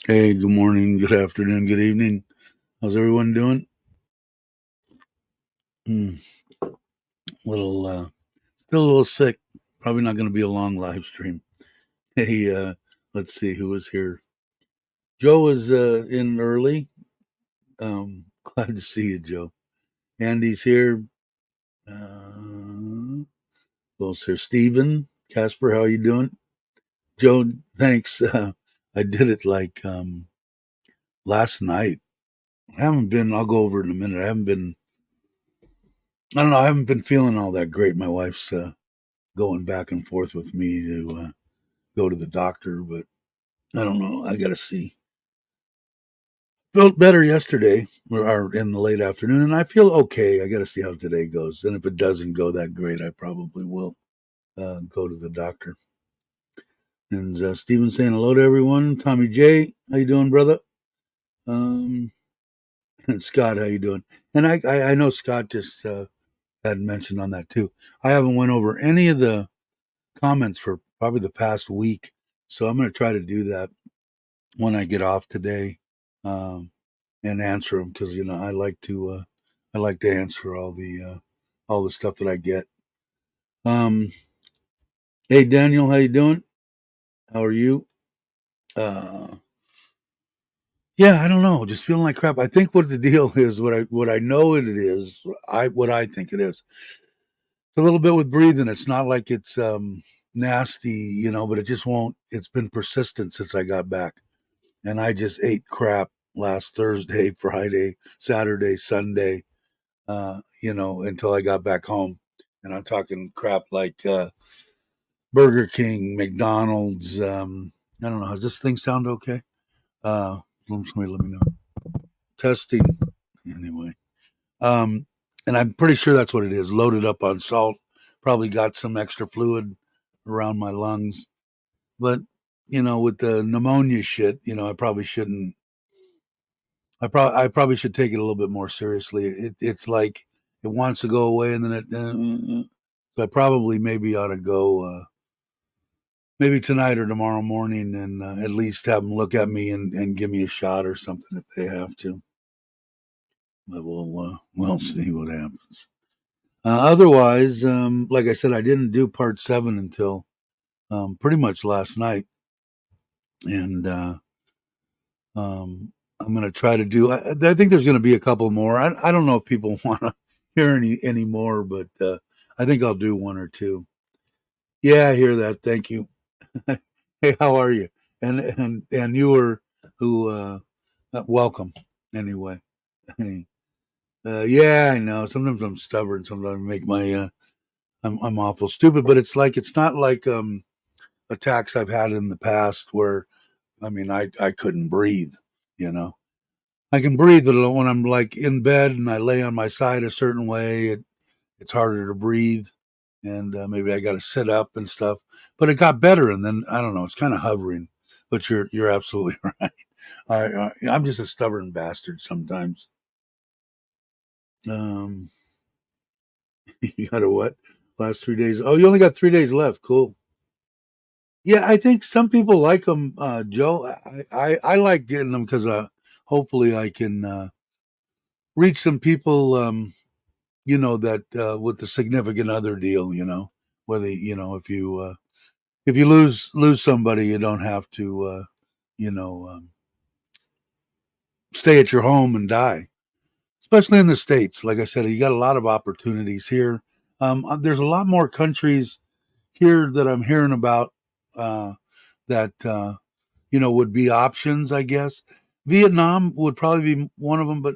Hey, good morning, good afternoon, good evening. How's everyone doing? Mm, little, still a little sick. Probably not going to be a long live stream. Hey, let's see who was here. Joe was in early. Glad to see you, Joe. Andy's here. Well, Sir Stephen, Casper, how you doing? Joe, thanks. I did it like last night. I haven't been. I'll go over it in a minute. I haven't been. I don't know. I haven't been feeling all that great. My wife's going back and forth with me to go to the doctor, but I don't know. I got to see. Felt better yesterday or in the late afternoon, and I feel okay. I got to see how today goes, and if it doesn't go that great, I probably will go to the doctor. And Steven saying hello to everyone. Tommy J, how you doing, brother? Um, and Scott, how you doing? And I know Scott just had mentioned on that too. I haven't went over any of the comments for probably the past week, so I'm going to try to do that when I get off today, and answer them because I like to answer all the stuff that I get. Um, hey Daniel, how you doing? How are you? Uh, yeah, I don't know, just feeling like crap. I think what the deal is, what I know it is, what I think it is. It's a little bit with breathing. It's not like it's nasty, but it just won't. It's been persistent since I got back, and I just ate crap last Thursday, Friday, Saturday, Sunday, until I got back home. And I'm talking crap like Burger King, McDonald's. I don't know. Does this thing sound okay? Somebody let me know. Testing. Anyway. Um, and I'm pretty sure that's what it is. Loaded up on salt. Probably got some extra fluid around my lungs. But, with the pneumonia shit, I probably shouldn't. I probably should take it a little bit more seriously. It's like it wants to go away, and then so I probably maybe ought to go maybe tonight or tomorrow morning, and at least have them look at me and give me a shot or something if they have to. But we'll see what happens. Otherwise, like I said, I didn't do part 7 until pretty much last night, and I'm going to try to do. I think there's going to be a couple more. I don't know if people want to hear any more, but I think I'll do one or two. Yeah, I hear that. Thank you. Hey, how are you? And you were who? Welcome. Anyway, yeah, I know. Sometimes I'm stubborn. Sometimes I make my. I'm awful stupid, but it's not like attacks I've had in the past where I couldn't breathe. You know, I can breathe, but when I'm like in bed and I lay on my side a certain way, it's harder to breathe, and maybe I got to sit up and stuff. But it got better, and then I don't know. It's kind of hovering. But you're absolutely right. I'm just a stubborn bastard sometimes. Um, you got a what? Last 3 days? Oh, you only got 3 days left. Cool. Yeah, I think some people like them, Joe. I like getting them because hopefully I can reach some people. That with the significant other deal. Whether if you lose somebody, you don't have to you know stay at your home and die. Especially in the states, like I said, you got a lot of opportunities here. There's a lot more countries here that I'm hearing about that would be options. I guess Vietnam would probably be one of them, but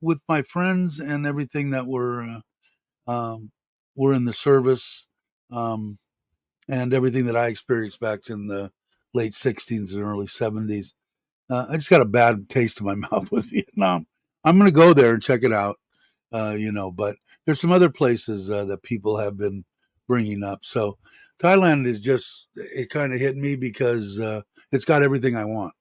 with my friends and everything that were in the service, um, and everything that I experienced back in the late '60s and early '70s. I just got a bad taste in my mouth with Vietnam. I'm going to go there and check it out, but there's some other places that people have been bringing up. So Thailand is it kind of hit me because it's got everything I want.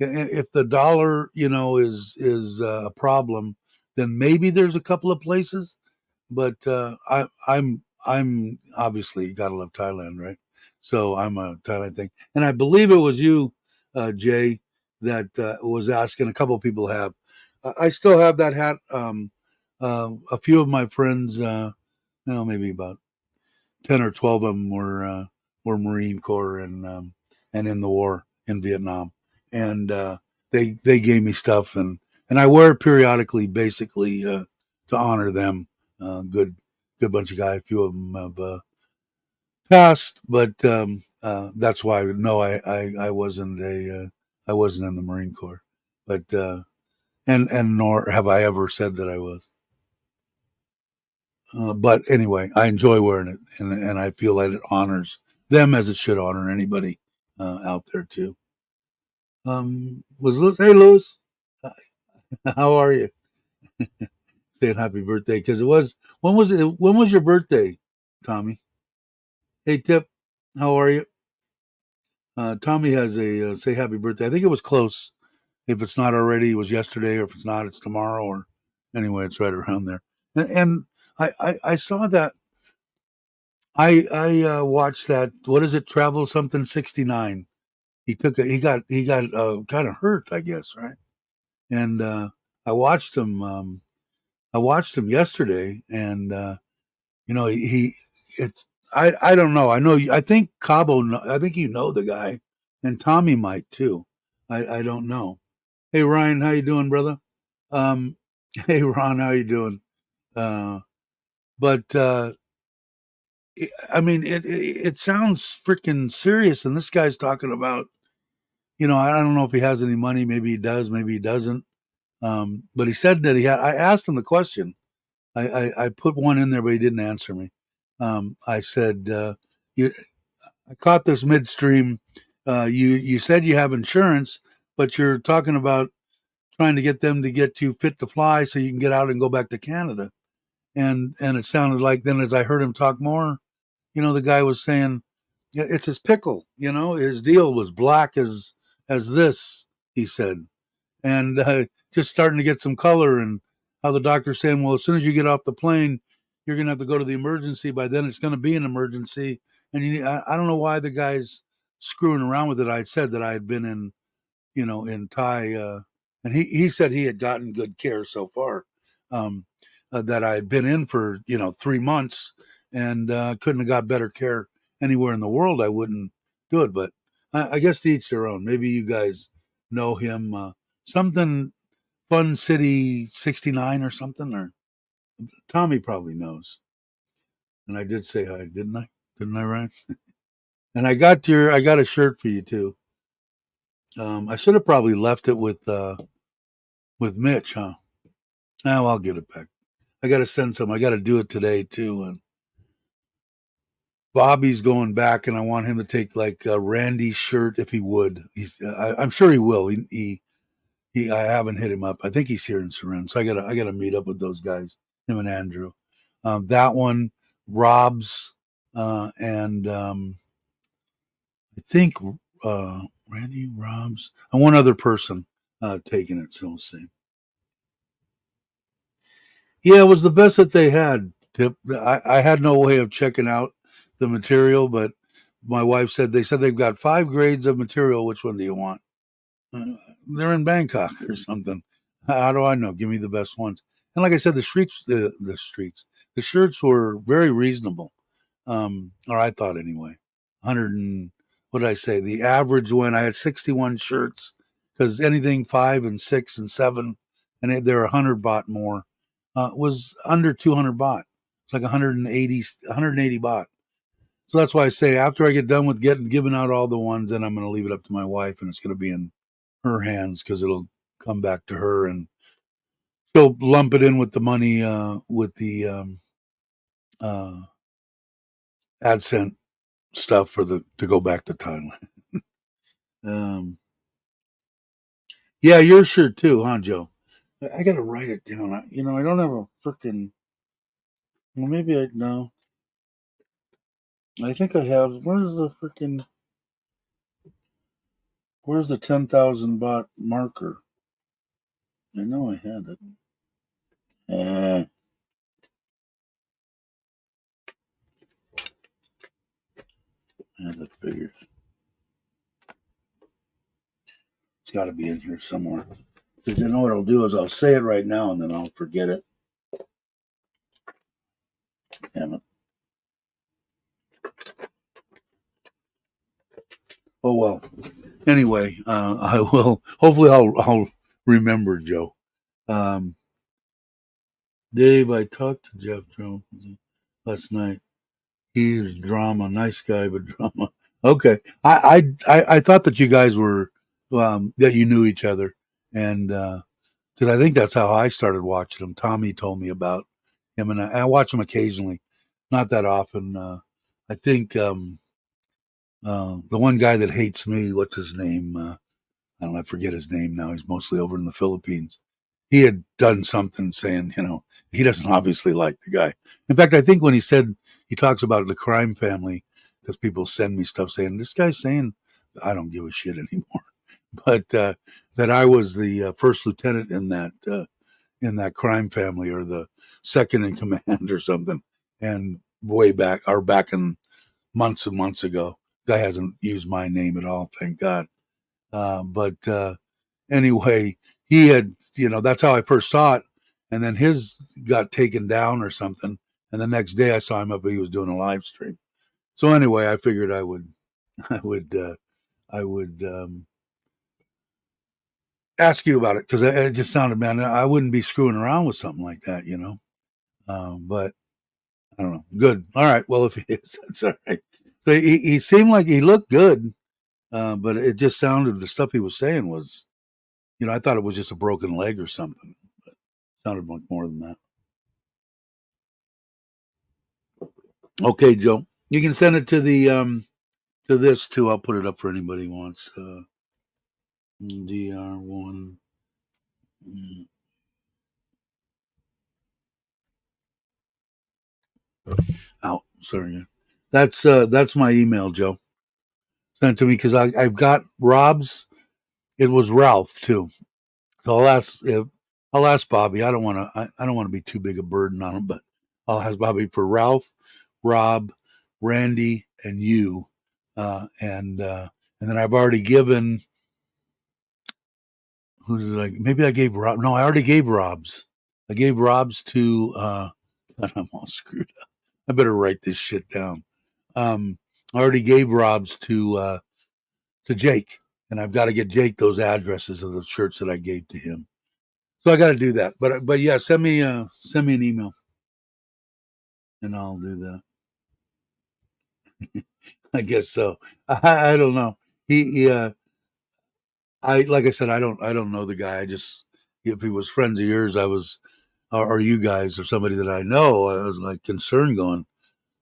If the dollar, is a problem, then maybe there's a couple of places, but I'm obviously gotta love Thailand, right? So I'm a Thailand thing, and I believe it was you, Jay. that was asking. A couple of people have. I still have that hat. A few of my friends, maybe about 10 or 12 of them were Marine Corps and in the war in Vietnam, and they gave me stuff, and I wear it periodically, basically to honor them. Good bunch of guys. A few of them have passed, but that's why no, I wasn't I wasn't in the Marine Corps, but and nor have I ever said that I was. But anyway, I enjoy wearing it, and I feel that it honors them as it should honor anybody out there too. Was Lewis? Hey, Lewis, how are you? Saying happy birthday because it was when was it? When was your birthday, Tommy? Hey, Tip, how are you? Tommy has a say happy birthday. I think it was close. If it's not already, it was yesterday, or if it's not, it's tomorrow. Or anyway, it's right around there. And I saw that I watched that. What is it? Travel something 69. He got kind of hurt, I guess, right? And I watched him. I watched him yesterday, and he it's I don't know. I think Cabo. I think you know the guy, and Tommy might too. I don't know. Hey Ryan, how you doing, brother? Um, hey Ron, how you doing? Uh, but I mean, it sounds freaking serious, and this guy's talking about, I don't know if he has any money. Maybe he does. Maybe he doesn't. But he said that he had. I asked him the question. I put one in there, but he didn't answer me. I said, "You." I caught this midstream. You said you have insurance, but you're talking about trying to get them to get you fit to fly so you can get out and go back to Canada. And it sounded like then as I heard him talk more, the guy was saying, yeah, it's his pickle. His deal was black as this. He said, and just starting to get some color, and how the doctor's saying, well, as soon as you get off the plane, you're going to have to go to the emergency. By then, it's going to be an emergency, and I don't know why the guy's screwing around with it. I said that I had been in Thai, and he said he had gotten good care so far. That I had been in for 3 months, and couldn't have got better care anywhere in the world. I wouldn't do it, but I guess to each their own. Maybe you guys know him. Something Fun City 69 or something, or Tommy probably knows. And I did say hi, didn't I? Didn't I, Ryan? And I got a shirt for you too. I should have probably left it with Mitch, huh? Now I'll get it back. I got to send some. I got to do it today too. And Bobby's going back, and I want him to take like Randy's shirt if he would. I'm sure he will. I haven't hit him up. I think he's here in Surin, so I gotta meet up with those guys, him and Andrew. That one, Rob's, and I think Randy, Rob's, and one other person taking it. So we'll see. Yeah, it was the best that they had. Tip. I had no way of checking out the material, but my wife said they've got 5 grades of material. Which one do you want? They're in Bangkok or something. How do I know? Give me the best ones. And like I said, the shirts were very reasonable. Or I thought anyway. 100 and what did I say? The average one, I had 61 shirts because anything 5 and 6 and 7, and they're 100 baht more, was under 200 baht. It's like 180 baht. So that's why I say after I get done with giving out all the ones, then I'm going to leave it up to my wife, and it's going to be in her hands because it'll come back to her, and she'll lump it in with the money with the uh, AdSense stuff to go back to Thailand. Um, yeah, your shirt too, huh, Joe? I got to write it down. I don't have a freaking. Well, maybe I no. I think I have. Where's the freaking? Where's the 10,000 baht marker? I know I had it. I had the figures. got to be in here somewhere. Because you know what I'll do is I'll say it right now and then I'll forget it. Damn it. Oh well. Anyway, I will. Hopefully, I'll remember, Joe. Dave, I talked to Jeff Jones last night. He's drama, nice guy, but drama. Okay, I thought that you guys were that you knew each other, and because I think that's how I started watching him. Tommy told me about him, and I watch him occasionally, not that often. I think the one guy that hates me, what's his name? I don't know, I forget his name now. He's mostly over in the Philippines. He had done something saying, he doesn't obviously like the guy. In fact, I think when he talks about the crime family, because people send me stuff saying, this guy's saying, I don't give a shit anymore. But that I was the first lieutenant in that crime family, or the second in command or something. And back in months and months ago. Guy hasn't used my name at all, thank God. But anyway, he had, that's how I first saw it. And then his got taken down or something. And the next day I saw him up, he was doing a live stream. So anyway, I figured I would ask you about it, because it just sounded, man, I wouldn't be screwing around with something like that, but I don't know. Good. All right. Well, if he is, that's all right. So he seemed like he looked good, but it just sounded, the stuff he was saying was, I thought it was just a broken leg or something. But it sounded like more than that. Okay, Joe, you can send it to the to this too. I'll put it up for anybody who wants. DR1. Oh, sorry. That's my email, Joe. Send it to me, because I've got Rob's. It was Ralph too. So I'll ask Bobby. I don't want to. I don't want to be too big a burden on him, but I'll ask Bobby for Ralph, Rob, Randy, and you, and then I've already given. Who did I? Maybe I gave Rob. No, I already gave Rob's. I gave Rob's to. And I'm all screwed up. I better write this shit down. I already gave Rob's to Jake, and I've got to get Jake those addresses of the shirts that I gave to him. So I got to do that. But yeah, send me an email, and I'll do that. I guess so. I don't know. He I like I said, I don't know the guy. I just, if he was friends of yours, I was, or you guys, or somebody that I know, I was like concerned, going,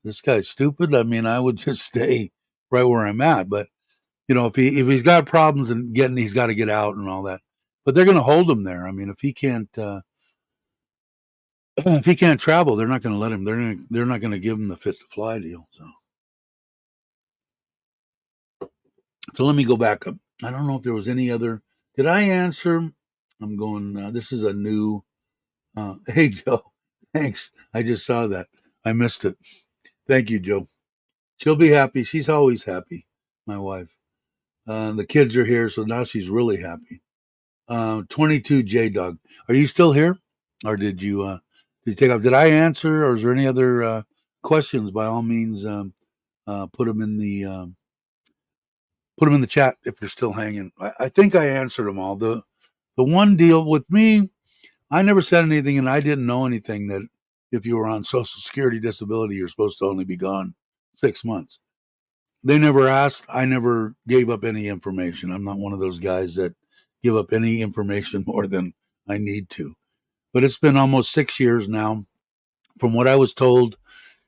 this guy's stupid. I mean, I would just stay right where I'm at. But if he's got problems and he's got to get out and all that. But they're going to hold him there. I mean, if he can't if he can't travel, they're not going to let him. They're not going to give him the fit to fly deal. So let me go back up. I don't know if there was any other. Did I answer? I'm going. This is a new. Hey Joe, thanks. I just saw that. I missed it. Thank you, Joe. She'll be happy. She's always happy. My wife. The kids are here, so now she's really happy. 22 J Dog. Are you still here, or did you take off? Did I answer, or is there any other questions? By all means, put them in the chat if you're still hanging. I think I answered them all. The one deal with me, I never said anything, and I didn't know anything that if you were on Social Security disability, you're supposed to only be gone 6 months. They never asked. I never gave up any information. I'm not one of those guys that give up any information more than I need to. But it's been almost 6 years now. From what I was told,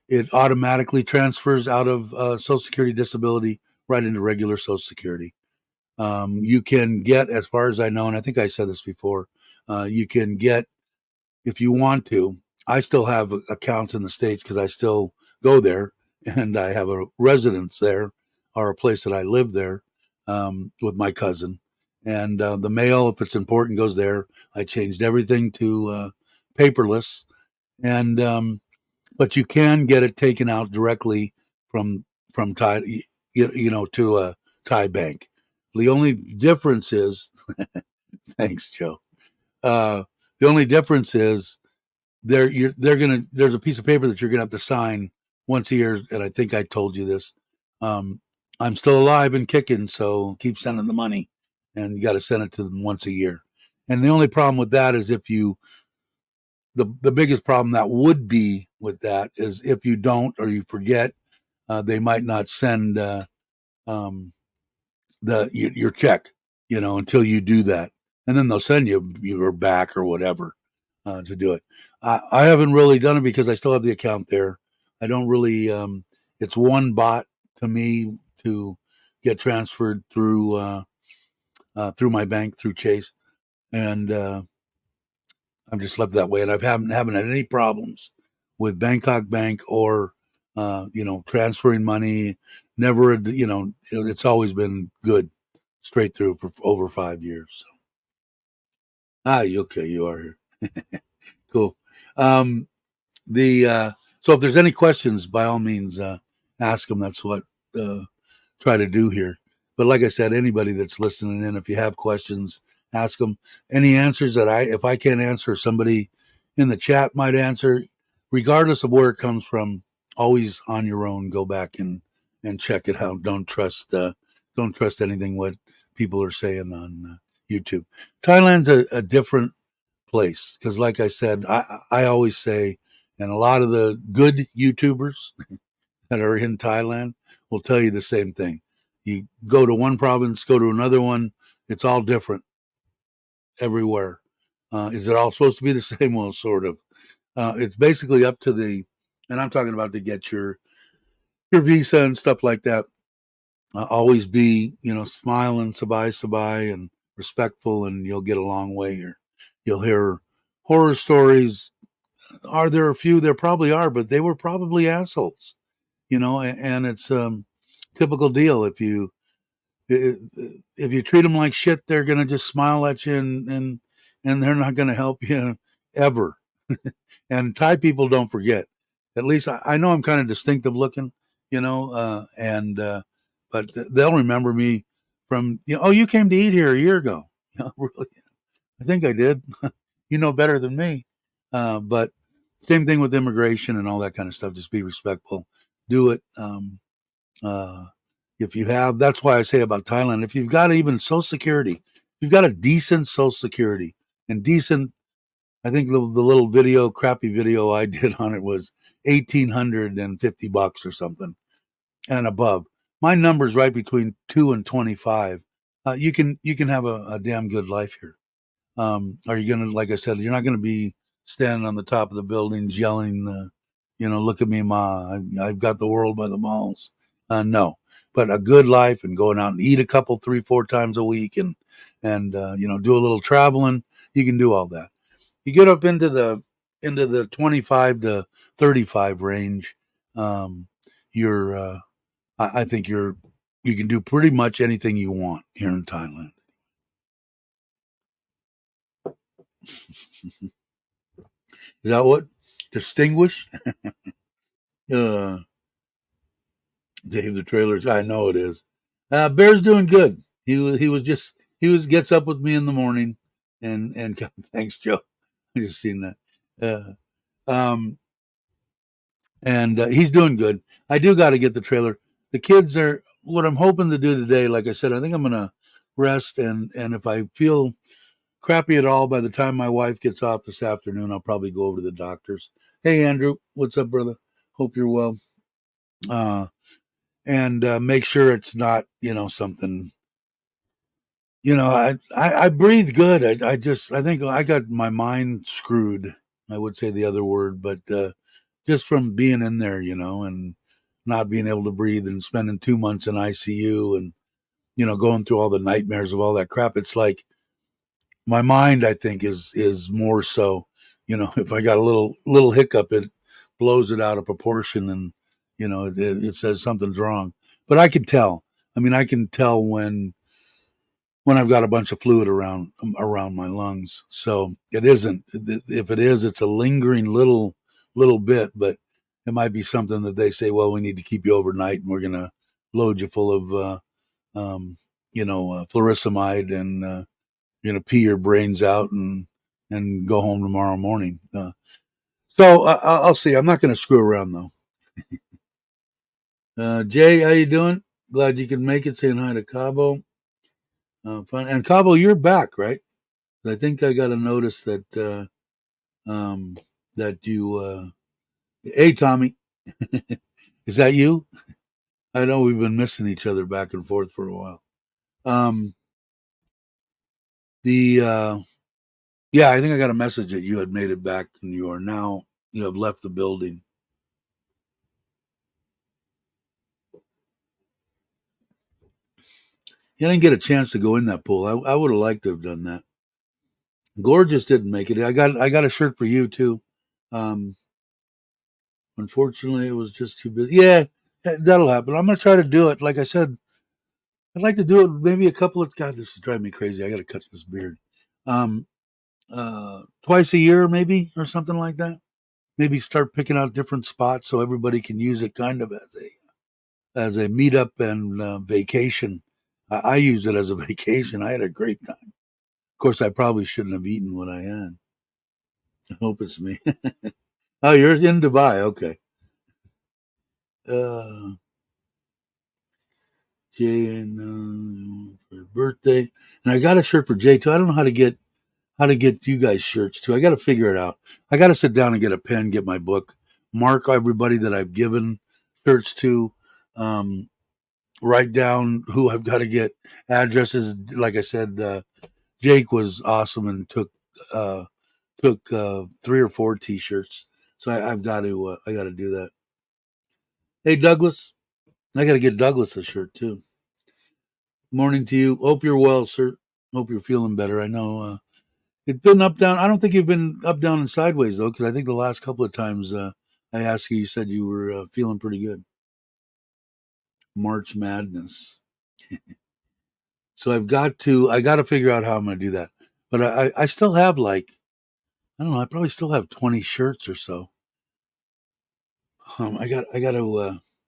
it automatically transfers out of Social Security disability right into regular Social Security. You can get, as far as I know, and I think I said this before, you can get, if you want to. I still have accounts in the States because I still go there, and I have a residence there, or a place that I live there with my cousin. And the mail, if it's important, goes there. I changed everything to paperless, and but you can get it taken out directly from Thai, to a Thai bank. The only difference is, thanks, Joe. The only difference is there's a piece of paper that you're gonna have to sign once a year, and I think I told you this. Um, I'm still alive and kicking, so keep sending the money, and you got to send it to them once a year. And the only problem with that is if you the biggest problem that would be with that is if you don't or you forget, they might not send um, your check, until you do that, and then they'll send you your back or whatever to do it. I haven't really done it because I still have the account there. I don't really. It's one bot to me to get transferred through my bank through Chase, and I've just left that way, and I haven't had any problems with Bangkok Bank or transferring money. Never, it's always been good straight through for over 5 years. So. Okay, you are here. Cool. Um, the So if there's any questions, by all means, ask them. That's what try to do here. But like I said, anybody that's listening in, if you have questions, ask them. Any answers that if I can't answer, somebody in the chat might answer. Regardless of where it comes from, always on your own. Go back and check it out. Don't trust anything what people are saying on YouTube. Thailand's a different place because, like I said, I always say, and a lot of the good YouTubers that are in Thailand will tell you the same thing. You go to one province, go to another one, it's all different everywhere. Is it all supposed to be the same? Well, sort of. It's basically up to and I'm talking about to get your visa and stuff like that. Always be, smiling, sabai sabai, and respectful, and you'll get a long way here. You'll hear horror stories. Are there a few? There probably are, but they were probably assholes. And it's typical deal. If you treat them like shit, they're gonna just smile at you and they're not gonna help you ever. And Thai people don't forget. At least I know I'm kind of distinctive looking, and but they'll remember me from oh, you came to eat here a year ago. Really, I think I did. You know better than me. But same thing with immigration and all that kind of stuff. Just be respectful. Do it. Uh, if you have, that's why I say about Thailand, if you've got even Social Security, if you've got a decent Social Security and decent, I think the little crappy video I did on it was $1,850 or something and above. My number's right between 2 and 25. You can have a damn good life here. Are you going to, like I said, you're not going to be standing on the top of the buildings yelling, look at me, ma, I've got the world by the balls. No, but a good life and going out and eat a couple, 3-4 times a week and do a little traveling. You can do all that. You get up into the 25 to 35 range. You're, I think you can do pretty much anything you want here in Thailand. Is that what? Distinguished? Dave the trailers. I know it is. Bear's doing good. He gets up with me in the morning and thanks, Joe. I just seen that. And he's doing good. I do got to get the trailer. The kids are what I'm hoping to do today. Like I said, I think I'm gonna rest and if I feel crappy at all by the time my wife gets off this afternoon, I'll probably go over to the doctor's. Hey Andrew, what's up, brother? Hope you're well. And make sure it's not something. I breathe good. I think I got my mind screwed. I would say the other word, but just from being in there, and not being able to breathe and spending 2 months in ICU and going through all the nightmares of all that crap. It's like my mind, I think, is more so. If I got a little hiccup, it blows it out of proportion, and it says something's wrong. But I can tell. I mean, I can tell when I've got a bunch of fluid around my lungs. So it isn't. If it is, it's a lingering little bit, but it might be something that they say, well, we need to keep you overnight, and we're going to load you full of furosemide and pee your brains out and go home tomorrow morning. So I'll see. I'm not going to screw around though. Jay, how you doing? Glad you could make it. Saying hi to Cabo. Fun. And Cabo, you're back, right? I think I got a notice that you. Hey, Tommy, is that you? I know we've been missing each other back and forth for a while. Um, the Yeah, I think I got a message that you had made it back and you have left the building. You didn't get a chance to go in that pool. I would have liked to have done that. Gorgeous didn't make it. I got a shirt for you too. Um, Unfortunately, it was just too busy. Yeah, that'll happen. I'm gonna try to do it. Like I said, I'd like to do it maybe a couple of. God, this is driving me crazy. I got to cut this beard. Um, Twice a year, maybe, or something like that. Maybe start picking out different spots so everybody can use it kind of as a meetup and vacation. I use it as a vacation. I had a great time. Of course, I probably shouldn't have eaten what I had. I hope it's me. Oh, you're in Dubai. Okay. Uh, Jay and for your birthday, and I got a shirt for Jay too. I don't know how to get you guys shirts too. I got to figure it out. I got to sit down and get a pen, get my book, mark everybody that I've given shirts to, um, write down who I've got to get addresses. Like I said, Jake was awesome and took 3 or 4 T-shirts. So I got to do that. Hey Douglas, I got to get Douglas a shirt too. Morning to you. Hope you're well, sir. Hope you're feeling better. I know it's been up down. I don't think you've been up down and sideways though, because I think the last couple of times I asked you, you said you were feeling pretty good. March Madness. So I got to figure out how I'm going to do that. But I still have like I don't know. I probably still have 20 shirts or so.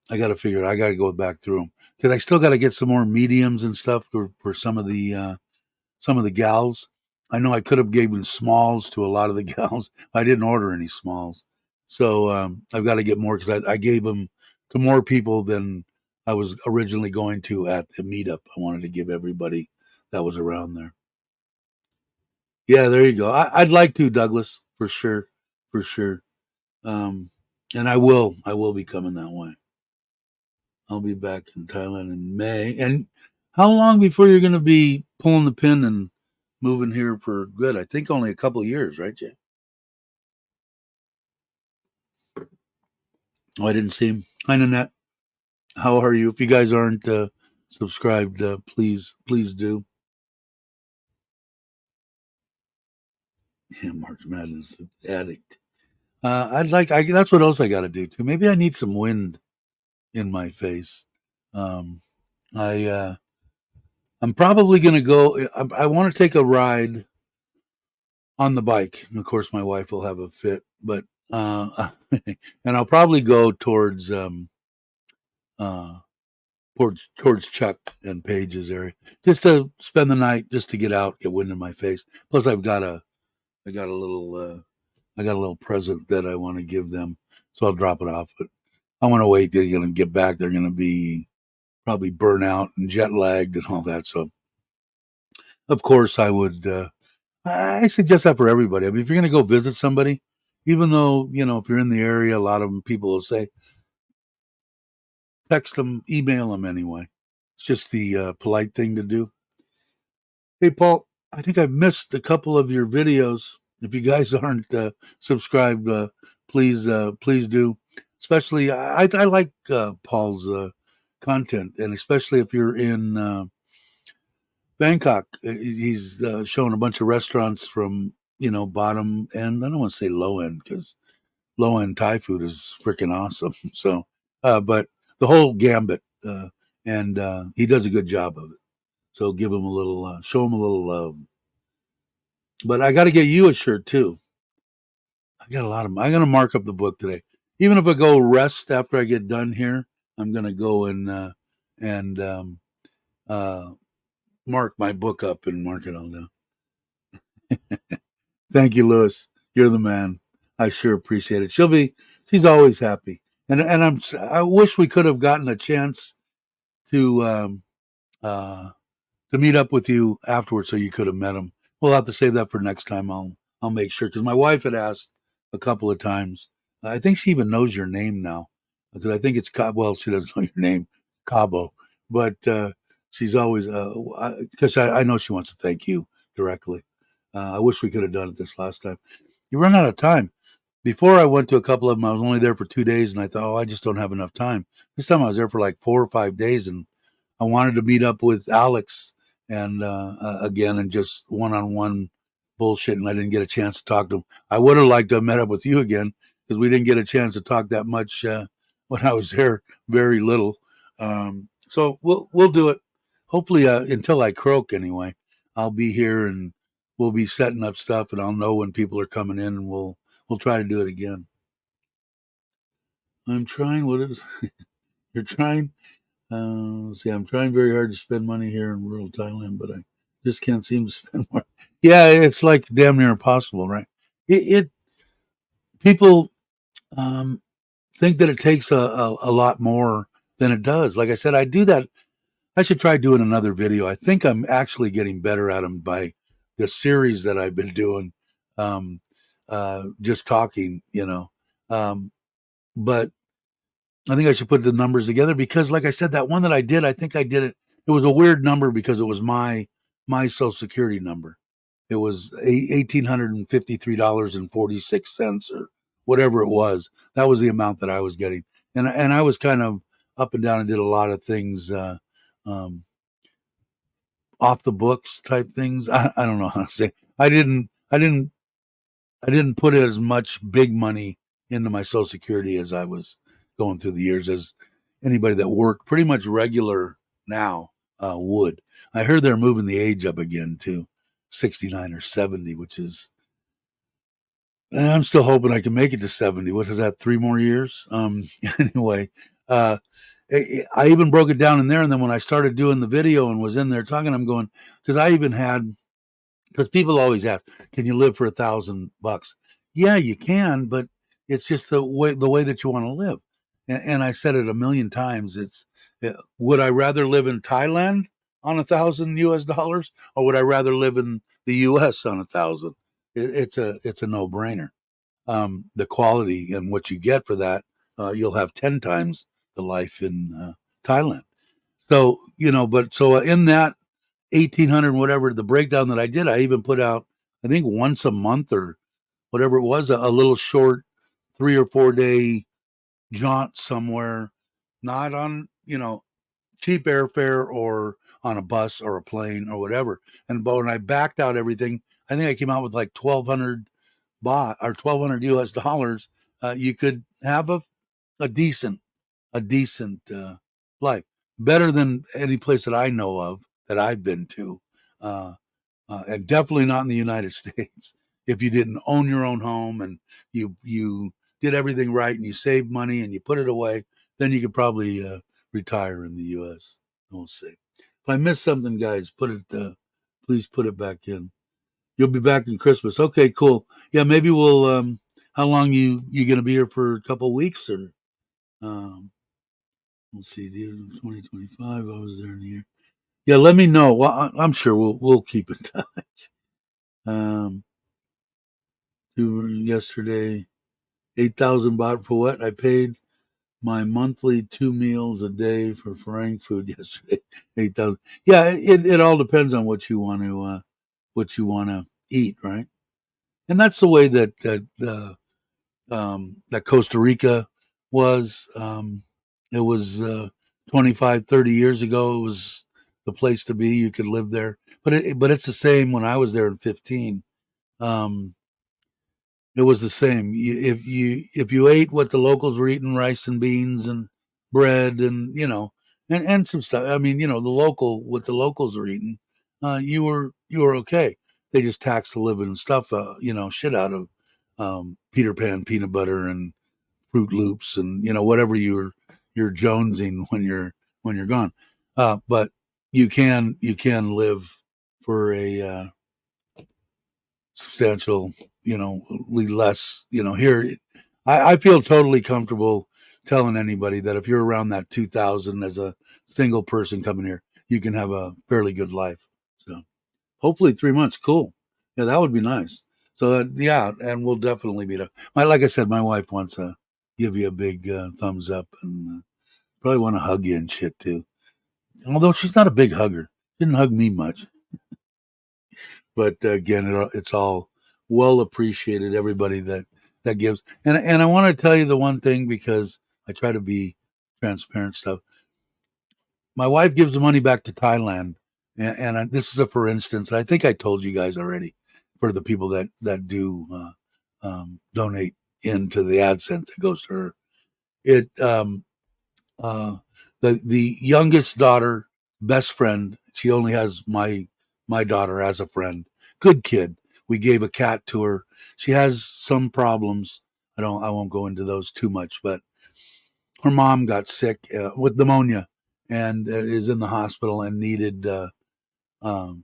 I got to figure it. I got to go back through them because I still got to get some more mediums and stuff for some of the gals. I know I could have given smalls to a lot of the gals. I didn't order any smalls, so I've got to get more because I gave them to more people than I was originally going to at the meetup. I wanted to give everybody that was around there. Yeah, there you go. I'd like to, Douglas, for sure, for sure. Um, and I will be coming that way. I'll be back in Thailand in May. And how long before you're going to be pulling the pin and moving here for good? I think only a couple of years, right, Jay? Oh, I didn't see him. Hi, Nanette. How are you? If you guys aren't subscribed, please do. Yeah, March Madness addict. That's what else I got to do too. Maybe I need some wind in my face. Um, I I'm probably going to go. I want to take a ride on the bike. And of course, my wife will have a fit, but and I'll probably go uh, towards Chuck and Paige's area just to spend the night, just to get out, get wind in my face. Plus, I got a little, I got a little present that I want to give them, so I'll drop it off. But I want to wait. They're going to get back. They're going to be probably burnt out and jet lagged and all that. So, of course, I would. I suggest that for everybody. I mean, if you're going to go visit somebody, even though if you're in the area, a lot of them people will say text them, email them anyway. It's just the polite thing to do. Hey, Paul, I think I've missed a couple of your videos. If you guys aren't subscribed, please do. Especially, I like Paul's content, and especially if you're in Bangkok. He's showing a bunch of restaurants from bottom end. I don't want to say low end because low end Thai food is freaking awesome. So, but the whole gambit, and he does a good job of it. So give him a little, show him a little love. But I got to get you a shirt too. I got a lot of. I'm gonna mark up the book today. Even if I go rest after I get done here, I'm gonna go and mark my book up and mark it all down. Thank you, Lewis. You're the man. I sure appreciate it. She's always happy, and I wish we could have gotten a chance to uh, to meet up with you afterwards, so you could have met him. We'll have to save that for next time. I'll make sure, because my wife had asked a couple of times. I think she even knows your name now, because I think it's well, she doesn't know your name, Cabo, but she's always because I know she wants to thank you directly. I wish we could have done it this last time. You run out of time. Before I went to a couple of them, I was only there for 2 days, and I thought, oh, I just don't have enough time. This time I was there for like 4 or 5 days, and I wanted to meet up with Alex and again, and just one-on-one bullshit, and I didn't get a chance to talk to him. I would have liked to have met up with you again, because we didn't get a chance to talk that much when I was there. Very little. So we'll do it. Hopefully, until I croak anyway. I'll be here, and we'll be setting up stuff, and I'll know when people are coming in, and we'll try to do it again. I'm trying. What is you're trying? See, I'm trying very hard to spend money here in rural Thailand, but I just can't seem to spend more. Yeah, it's like damn near impossible, right? It people um, think that it takes a lot more than it does. Like I said, I do that. I should try doing another video. I think I'm actually getting better at them by the series that I've been doing, um, just talking, but I think I should put the numbers together, because, like I said, that one that I did, I think I did it. It was a weird number because it was my Social Security number. It was $1,853.46 or whatever it was. That was the amount that I was getting, and I was kind of up and down and did a lot of things, um, off the books type things. I don't know how to say. I didn't put as much big money into my Social Security as I was going through the years, as anybody that worked pretty much regular now would. I heard they're moving the age up again to 69 or 70, which is, I'm still hoping I can make it to 70. What is that, 3 more years? Anyway, uh, I even broke it down in there. And then when I started doing the video and was in there talking, I'm going, because I even had, because people always ask, can you live for $1,000? Yeah, you can, but it's just the way that you want to live. And I said it a million times. Would I rather live in Thailand on $1,000 US, or would I rather live in the US on 1,000? It's a no brainer. The quality and what you get for that, you'll have 10 times the life in Thailand. So, but so in that 1,800 whatever, the breakdown that I did, I even put out, I think once a month or whatever it was, a little short 3 or 4 day jaunt somewhere, not on, cheap airfare or on a bus or a plane or whatever. And but when I backed out everything, I think I came out with like 1,200 baht or 1,200 US dollars. You could have a decent life, better than any place that I know of that I've been to, uh, and definitely not in the United States. If you didn't own your own home, and you did everything right, and you saved money and you put it away, then you could probably retire in the U.S. We'll see. If I missed something, guys, please put it back in. You'll be back in Christmas. Okay, cool. Yeah, maybe we'll. How long you gonna be here for? A couple of weeks, or um, let's see, the year 2025. I was there in the year. Yeah, let me know. Well, I'm sure we'll keep in touch. Um, yesterday, 8,000 baht for what? I paid my monthly 2 meals a day for Farang food yesterday. 8,000. Yeah, it all depends on what you want to eat, right? And that's the way that Costa Rica was. It was 25, 30 years ago. It was the place to be. You could live there, but it's the same. When I was there in 15, um, it was the same. If you ate what the locals were eating, rice and beans and bread, and and some stuff. I mean, the local what the locals were eating, you were okay. They just tax the living stuff, shit out of Peter Pan peanut butter and Fruit Loops, and whatever you're jonesing when you're gone. But you can live for a substantial, less. Here, I feel totally comfortable telling anybody that if you're around that 2,000 as a single person coming here, you can have a fairly good life. So hopefully 3 months. Cool. Yeah, that would be nice. So yeah, and we'll definitely meet up. Like I said, my wife wants to give you a big thumbs up and probably want to hug you and shit too. Although she's not a big hugger, she didn't hug me much. But again, it's all well appreciated. Everybody that gives, and I want to tell you the one thing because I try to be transparent stuff. My wife gives the money back to Thailand, and this is a for instance. I think I told you guys already for the people that do donate into the AdSense that goes to her. It uh, the youngest daughter, best friend. She only has my daughter as a friend. Good kid. We gave a cat to her. She has some problems. I won't go into those too much, but her mom got sick with pneumonia and is in the hospital and um,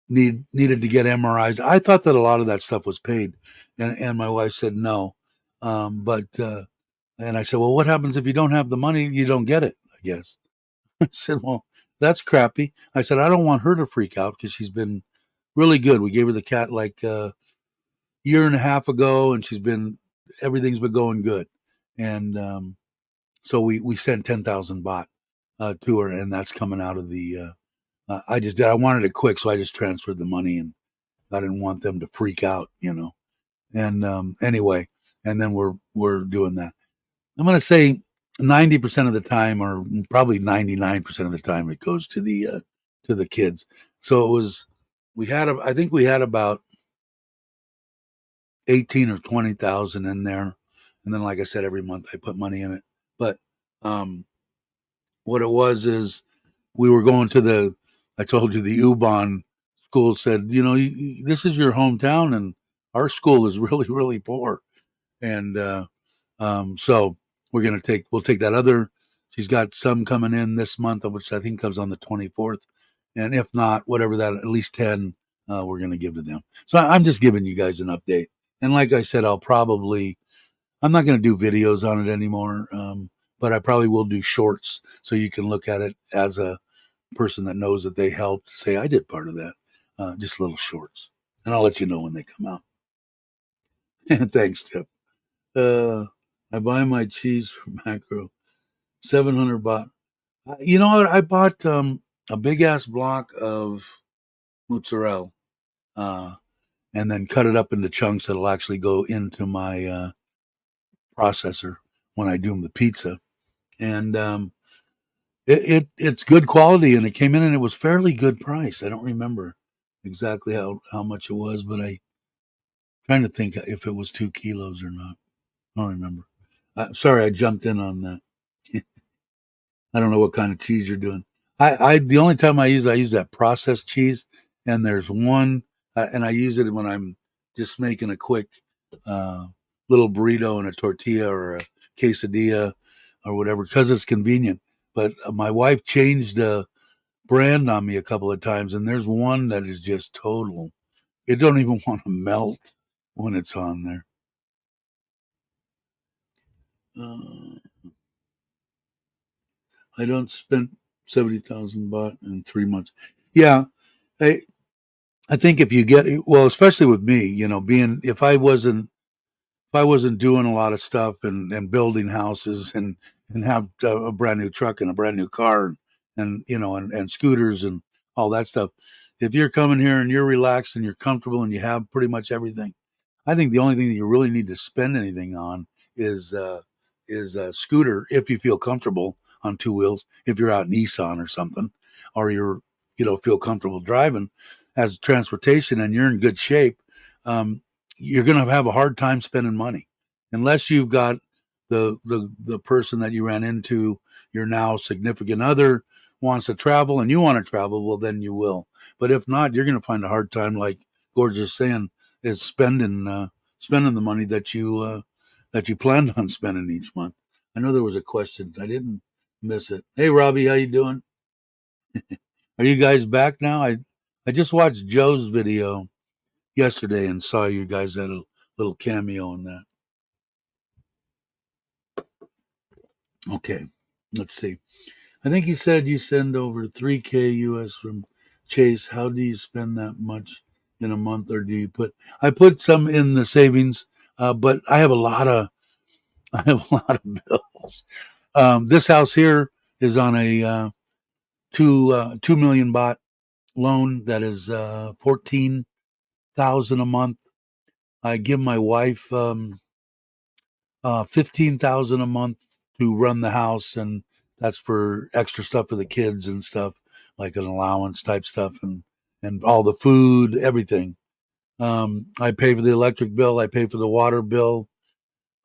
needed to get MRIs. I thought that a lot of that stuff was paid, and my wife said no. But and I said, well, what happens if you don't have the money? You don't get it, I guess. I said, well, that's crappy. I said, I don't want her to freak out because she's been really good. We gave her the cat like a year and a half ago, and everything's been going good. And so we sent 10,000 baht to her, and that's coming out of the. I wanted it quick, so I just transferred the money, and I didn't want them to freak out. And anyway, and then we're doing that. I'm going to say 90% of the time, or probably 99% of the time, it goes to the kids. So it was I think we had about 18 or 20,000 in there, and then like I said, every month I put money in it. But um, what it was is we were going to I told you the U-Bahn school said, this is your hometown, and our school is really really poor, and so we'll take that other. She's got some coming in this month, which I think comes on the 24th, and if not, whatever that, at least 10 we're going to give to them. So I'm just giving you guys an update. And like I said, I'm not going to do videos on it anymore, but I probably will do shorts so you can look at it as a person that knows that they helped. Say I did part of that, just little shorts, and I'll let you know when they come out. Thanks, Tip. Uh, I buy my cheese from Macro, 700 baht. You know what? I bought a big ass block of mozzarella, uh, and then cut it up into chunks that'll actually go into my processor when I do the pizza. And it's good quality, and it came in and it was fairly good price. I don't remember exactly how much it was, but I trying to think if it was 2 kilos or not. I don't remember. Sorry, I jumped in on that. I don't know what kind of cheese you're doing. I the only time I use that processed cheese, and there's one, and I use it when I'm just making a quick uh, little burrito and a tortilla or a quesadilla or whatever because it's convenient. But my wife changed the brand on me a couple of times, and there's one that is just total. It don't even want to melt when it's on there. Uh, I don't spend 70,000 baht in 3 months. Yeah, I I think if you get well, especially with me, being if I wasn't doing a lot of stuff and building houses and have a brand new truck and a brand new car and and scooters and all that stuff. If you're coming here and you're relaxed and you're comfortable and you have pretty much everything, I think the only thing that you really need to spend anything on is uh, is a scooter if you feel comfortable on two wheels. If you're out in Nissan or something, or feel comfortable driving as transportation and you're in good shape, you're going to have a hard time spending money unless you've got the person that you ran into, your now significant other wants to travel and you want to travel. Well, then you will. But if not, you're going to find a hard time, like Gorgeous saying, is spending the money that you planned on spending each month. I know there was a question. I didn't miss it. Hey, Robbie, how you doing? Are you guys back now? I just watched Joe's video yesterday and saw you guys had a little cameo in that. Okay, let's see. I think you said you send over 3K US from Chase. How do you spend that much in a month, or do you put? I put some in the savings, but I have a lot of I have a lot of bills. This house here is on a 2 million baht loan that is 14,000 a month. I give my wife 15,000 a month to run the house, and that's for extra stuff for the kids and stuff, like an allowance type stuff, and all the food, everything. I pay for the electric bill. I pay for the water bill.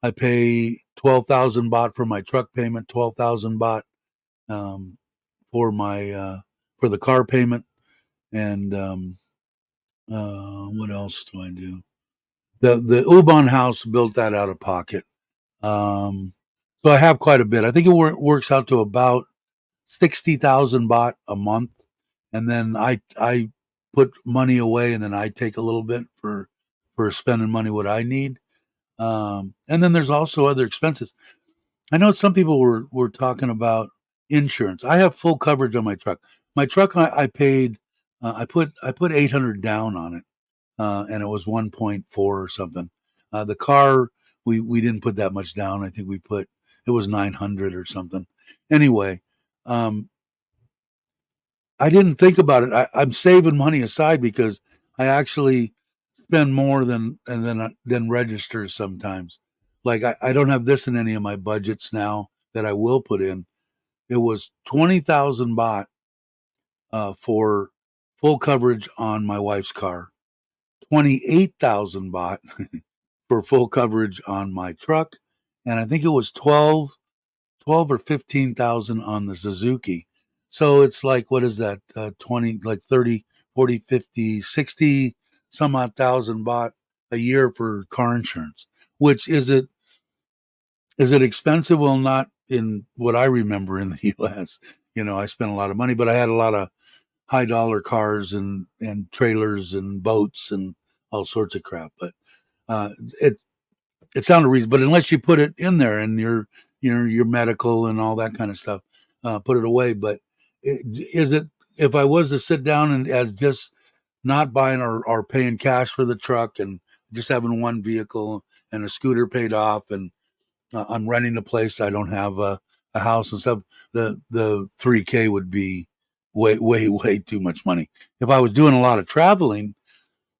I pay 12,000 baht for my truck payment. 12,000 baht um, for my for the car payment, and what else do I do? The Ubon house built that out of pocket. Um, so I have quite a bit. I think it works out to about 60,000 baht a month, and then I put money away, and then I take a little bit for spending money what I need. And then there's also other expenses. I know some people were talking about insurance. I have full coverage on my truck. My truck I paid I put 800 down on it, and it was 1.4 or something. The car we didn't put that much down. I think we put it was 900 or something. Anyway, um, I didn't think about it. I'm saving money aside because I actually spend more than registers sometimes. Like I don't have this in any of my budgets now that I will put in. It was 20,000 baht for full coverage on my wife's car, 28,000 baht for full coverage on my truck, and I think it was 12 or 15,000 on the Suzuki. So it's like, what is that? 20, like 30, 40, 50, 60 some odd thousand baht a year for car insurance, which is it expensive? Well, not in what I remember in the US. I spent a lot of money, but I had a lot of high dollar cars and trailers and boats and all sorts of crap. But uh, it it sounded reasonable, but unless you put it in there and your medical and all that kind of stuff, put it away. But is it if I was to sit down and as just not buying or paying cash for the truck and just having one vehicle and a scooter paid off and I'm renting a place, I don't have a house and stuff. The 3K would be way too much money. If I was doing a lot of traveling,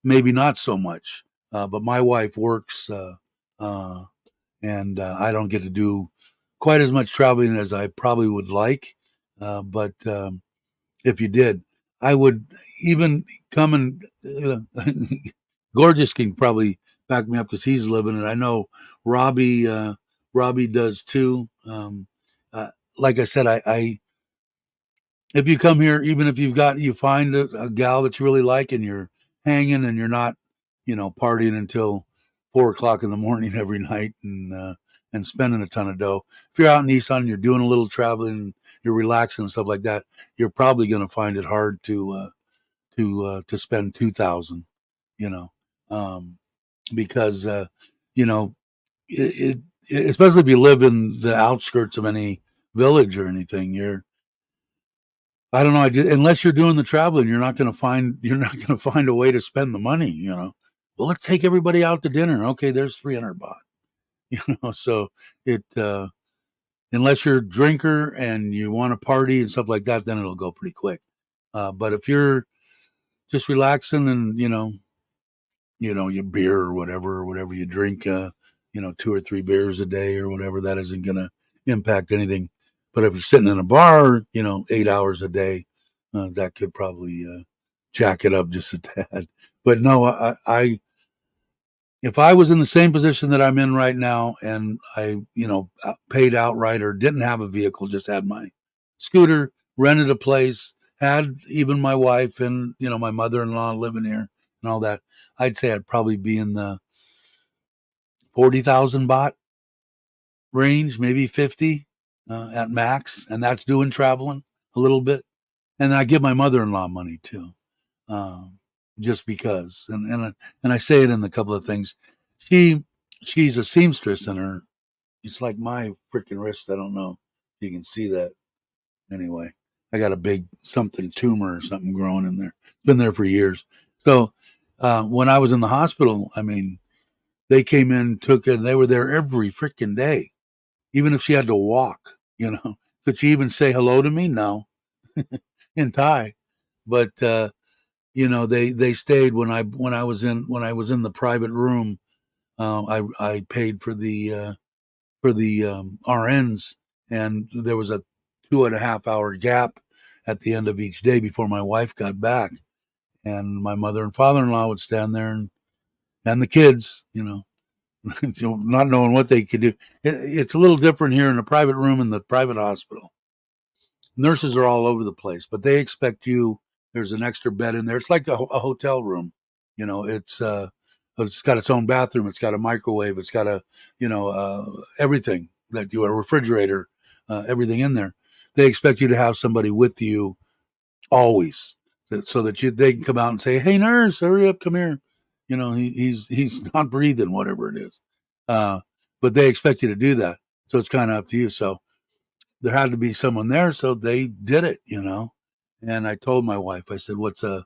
maybe not so much. But my wife works. Uh, and I don't get to do quite as much traveling as I probably would like. But if you did, I would even come and Gorgeous can probably back me up because he's living it. I know Robbie Robbie does too. Like I said, I if you come here, even if you find a gal that you really like and you're hanging and you're not, partying until 4 o'clock in the morning every night and spending a ton of dough. If you're out in Nissan and you're doing a little traveling, you're relaxing and stuff like that, you're probably going to find it hard to spend 2,000, you know, um, because you know especially if you live in the outskirts of any village or anything, I don't know. Unless you're doing the traveling, you're not going to find a way to spend the money. Well, let's take everybody out to dinner. Okay, there's 300 baht. So it unless you're a drinker and you want to party and stuff like that, then it'll go pretty quick. But if you're just relaxing and your beer or whatever you drink, 2 or 3 beers a day or whatever, that isn't going to impact anything. But if you're sitting in a bar, 8 hours a day, that could probably jack it up just a tad. But no, if I was in the same position that I'm in right now and I, paid outright or didn't have a vehicle, just had my scooter, rented a place, had even my wife and, my mother-in-law living here and all that, I'd say I'd probably be in the 40,000 baht range, maybe 50 at max. And that's doing traveling a little bit. and I give my mother-in-law money too, um, just because. And I say it in a couple of things. She she's a seamstress, and her it's like my freaking wrist. I don't know if you can see that. Anyway, I got a big something tumor or something growing in there. It's been there for years. So when I was in the hospital, I mean, they came in, took it, and they were there every freaking day, even if she had to walk. Could she even say hello to me? No, in Thai. But they stayed when I was in the private room. I paid for the RNs, and there was a 2.5 hour gap at the end of each day before my wife got back, and my mother and father-in-law would stand there and the kids, not knowing what they could do. It's a little different here in a private room in the private hospital. Nurses are all over the place, but they expect you. There's an extra bed in there. It's like a hotel room. It's got its own bathroom. It's got a microwave. It's got everything that a refrigerator, everything in there. They expect you to have somebody with you always, so that they can come out and say, "Hey, nurse, hurry up, come here." He's not breathing, whatever it is. But they expect you to do that, so it's kind of up to you. So there had to be someone there, so they did it. And I told my wife, I said, "What's a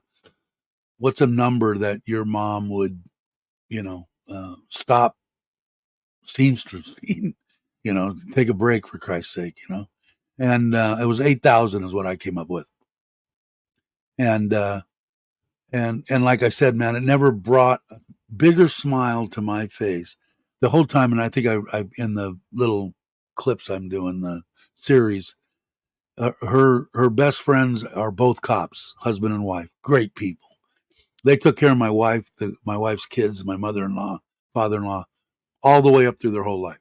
number that your mom would, stop seamstress, take a break for Christ's sake." And it was 8,000 is what I came up with. And like I said, man, it never brought a bigger smile to my face the whole time. And I think I in the little clips I'm doing the series, her best friends are both cops, husband and wife, great people. They took care of my wife, my wife's kids, my mother-in-law, father-in-law, all the way up through their whole life.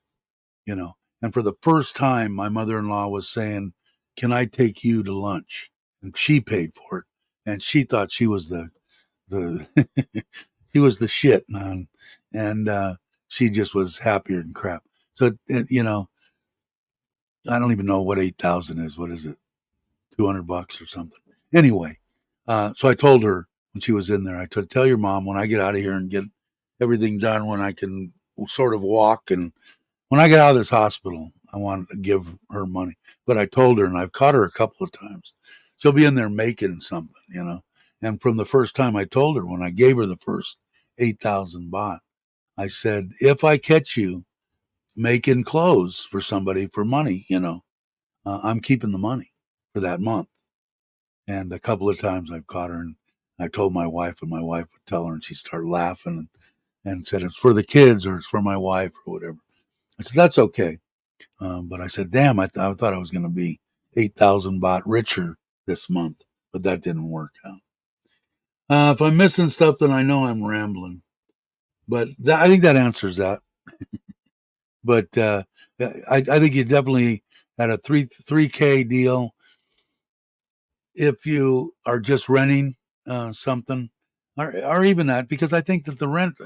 And for the first time, my mother-in-law was saying, "Can I take you to lunch?" And she paid for it, and she thought she was the he was the shit, man. And she just was happier than crap. So I don't even know what 8,000 is. What is it? $200 or something. Anyway, so I told her when she was in there, I told, "Tell your mom when I get out of here and get everything done, when I can sort of walk, and when I get out of this hospital, I want to give her money." But I told her, and I've caught her a couple of times. She'll be in there making something. And from the first time I told her, when I gave her the first 8,000 baht, I said, "If I catch you making clothes for somebody for money, I'm keeping the money for that month." And a couple of times I've caught her, and I told my wife, and my wife would tell her, and she'd start laughing and said, "It's for the kids, or it's for my wife, or whatever." I said, "That's okay." But I said, "Damn, I thought I was going to be 8,000 baht richer this month," but that didn't work out. If I'm missing stuff, then I know I'm rambling. But I think that answers that. But I think you definitely had a 3K deal if you are just renting something, or even that, because I think that the rent,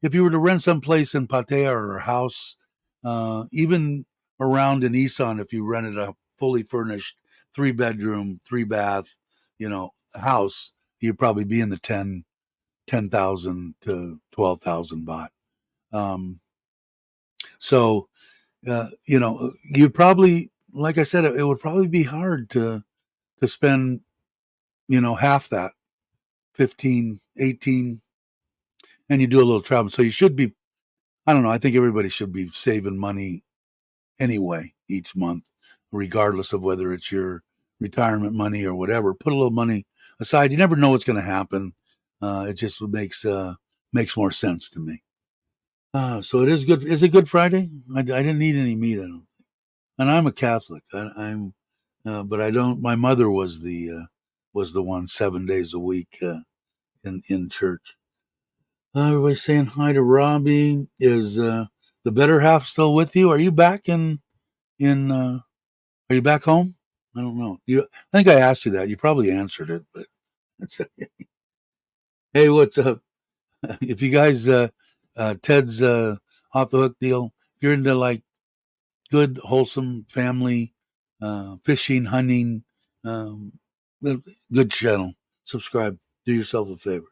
if you were to rent someplace in Pattaya or a house, even around in Isan, if you rented a fully furnished 3 bedroom, 3 bath, house, you'd probably be in the 10,000 to 12,000 baht. So, you'd probably, like I said, it would probably be hard to spend, half that, 15, 18, and you do a little travel. So you should be, I don't know, I think everybody should be saving money anyway each month, regardless of whether it's your retirement money or whatever. Put a little money aside. You never know what's going to happen. It just makes more sense to me. So it is good. Is it Good Friday? I didn't eat any meat. I don't. And I'm a Catholic. But I don't. My mother was the one 7 days a week in church. Everybody's saying hi to Robbie. Is the better half still with you? Are you back in? Are you back home? I don't know. I think I asked you that. You probably answered it, but that's okay. Hey, what's up? If you guys, Ted's off the hook deal. If you're into like good, wholesome family, fishing, hunting, Good channel. Subscribe. Do yourself a favor.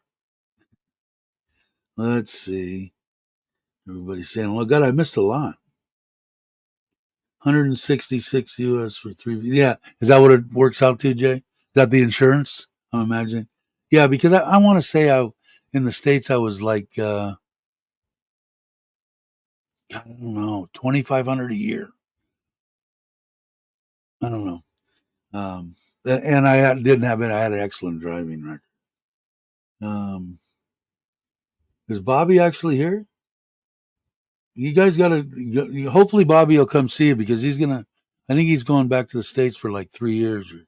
Let's see. Everybody's saying, "Well, God, I missed a lot." 166 US for 3. Yeah, is that what it works out to, Jay? Is that the insurance? I'm imagining. Yeah, because I want to say in the States I was like I don't know, 2,500 a year. I don't know. And didn't have it. I had an excellent driving record. Um, is Bobby actually here? You guys got to. Hopefully, Bobby will come see you because he's gonna. I think he's going back to the States for like 3 years or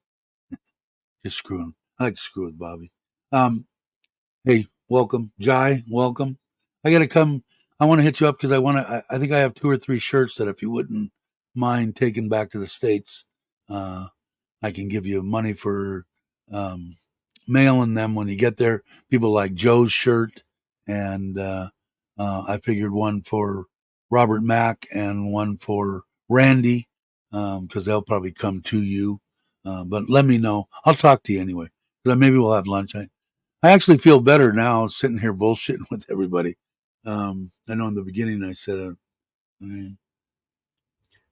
just screwing. I like to screw with Bobby. Um, hey, welcome, Jai. Welcome. I gotta come. I want to hit you up because I want to. I think I have 2 or 3 shirts that if you wouldn't mind taking back to the States, uh, I can give you money for um, mailing them when you get there. People like Joe's shirt, and I figured one for Robert Mack and one for Randy because they'll probably come to you. But let me know. I'll talk to you anyway. Maybe we'll have lunch. I actually feel better now sitting here bullshitting with everybody. I know in the beginning I said,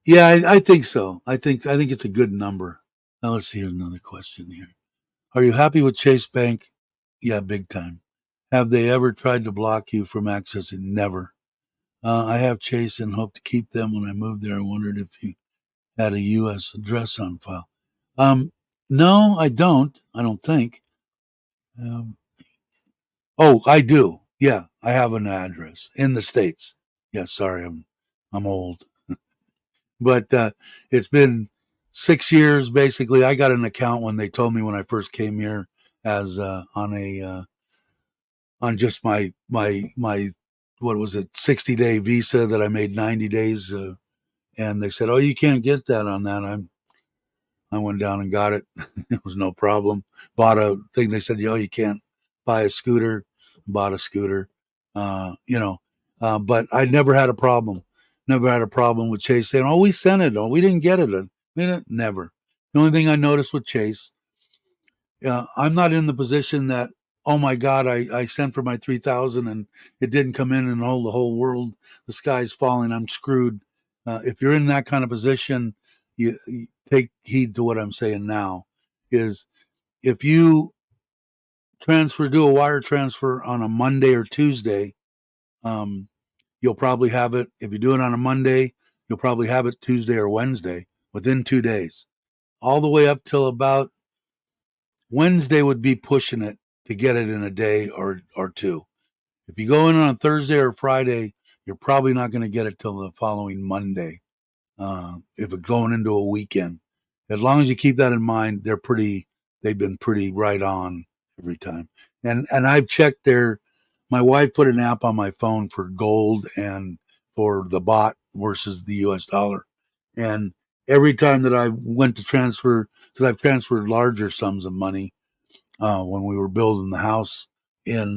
yeah, I think so. I think it's a good number. Now let's see. Here's another question here. Are you happy with Chase Bank? Yeah, big time. Have they ever tried to block you from accessing? Never. I have Chase and hope to keep them. When I moved there, I wondered if you had a U.S. address on file. Um, no, I don't. I don't think. Um, oh, I do. Yeah, I have an address in the States. Yeah, sorry, I'm old, but it's been 6 years basically. I got an account when they told me when I first came here as on just my what was it 60-day visa that I made 90 days and they said, "Oh, you can't get that on that." I went down and got it. It was no problem. Bought a thing. They said, "Yo, you can't buy a scooter." Bought a scooter. But I never had a problem. Never had a problem with Chase saying, "Oh, we sent it. Oh, we didn't get it." Never. The only thing I noticed with Chase, I'm not in the position that, oh my God, I sent for my 3,000 and it didn't come in and the whole world, the sky's falling, I'm screwed. If you're in that kind of position, you take heed to what I'm saying now. Is if you do a wire transfer on a Monday or Tuesday, um, you'll probably have it. If you do it on a Monday, you'll probably have it Tuesday or Wednesday within 2 days, all the way up till about Wednesday would be pushing it to get it in a day or two. If you go in on Thursday or Friday, you're probably not going to get it till the following Monday. If it's going into a weekend, as long as you keep that in mind, they've been pretty right on every time. And I've checked my wife put an app on my phone for gold and for the baht versus the US dollar. And every time that I went to transfer, because I've transferred larger sums of money when we were building the house in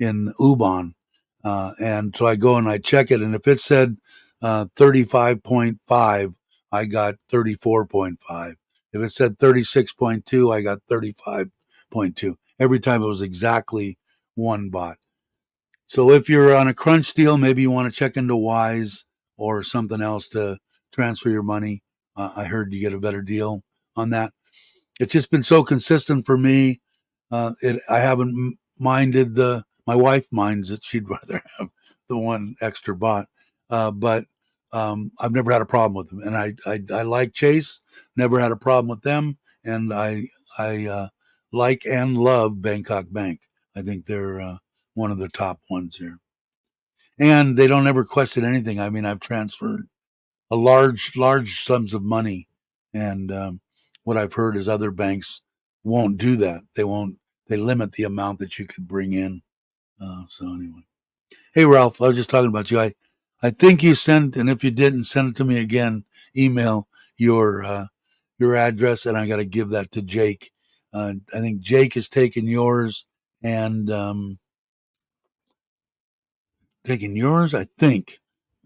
Ubon. And so I go and I check it, and if it said 35.5, I got 34.5. If it said 36.2, I got 35.2. Every time it was exactly one bot. So if you're on a crunch deal, maybe you want to check into Wise or something else to transfer your money. I heard you get a better deal on that. It's just been so consistent for me. I haven't minded my wife minds it. She'd rather have the one extra bot. But I've never had a problem with them. And I like Chase, never had a problem with them. And I like and love Bangkok Bank. I think they're one of the top ones here. And they don't ever question anything. I mean, I've transferred a large sums of money. And what I've heard is other banks won't do that. They limit the amount that you could bring in. So anyway, hey Ralph, I was just talking about you. I think you sent, and if you didn't, send it to me again. Email your address, and I got to give that to Jake. I think Jake has taken yours, and taking yours. I think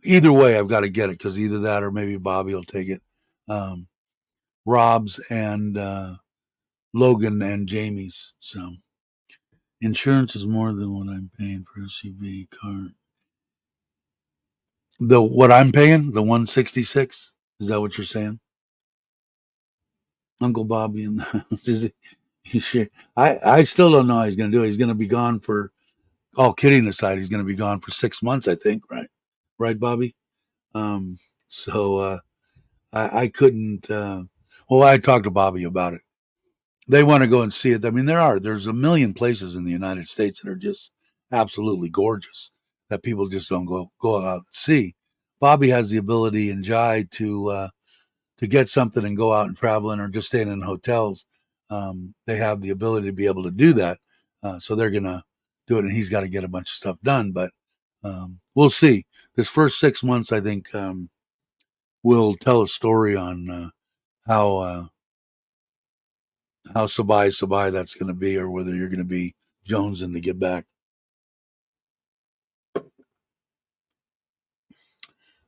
either way, I've got to get it because either that or maybe Bobby will take it. Rob's and Logan and Jamie's. So insurance is more than what I'm paying for SUV car. The what I'm paying, the 166. Is that what you're saying, Uncle Bobby? And is he sure? I still don't know how he's going to do it. He's going to be gone for, all kidding aside, he's going to be gone for 6 months, I think. Right, Bobby. Um, so I couldn't. Well, I talked to Bobby about it. They want to go and see it. I mean, there's a million places in the United States that are just absolutely gorgeous that people just don't go out and see. Bobby has the ability and Jai to get something and go out and travel in or just staying in hotels. They have the ability to be able to do that. So they're going to do it, and he's got to get a bunch of stuff done. But we'll see. This first 6 months, I think, will tell a story on how Sabai that's going to be, or whether you're going to be jonesing to get back.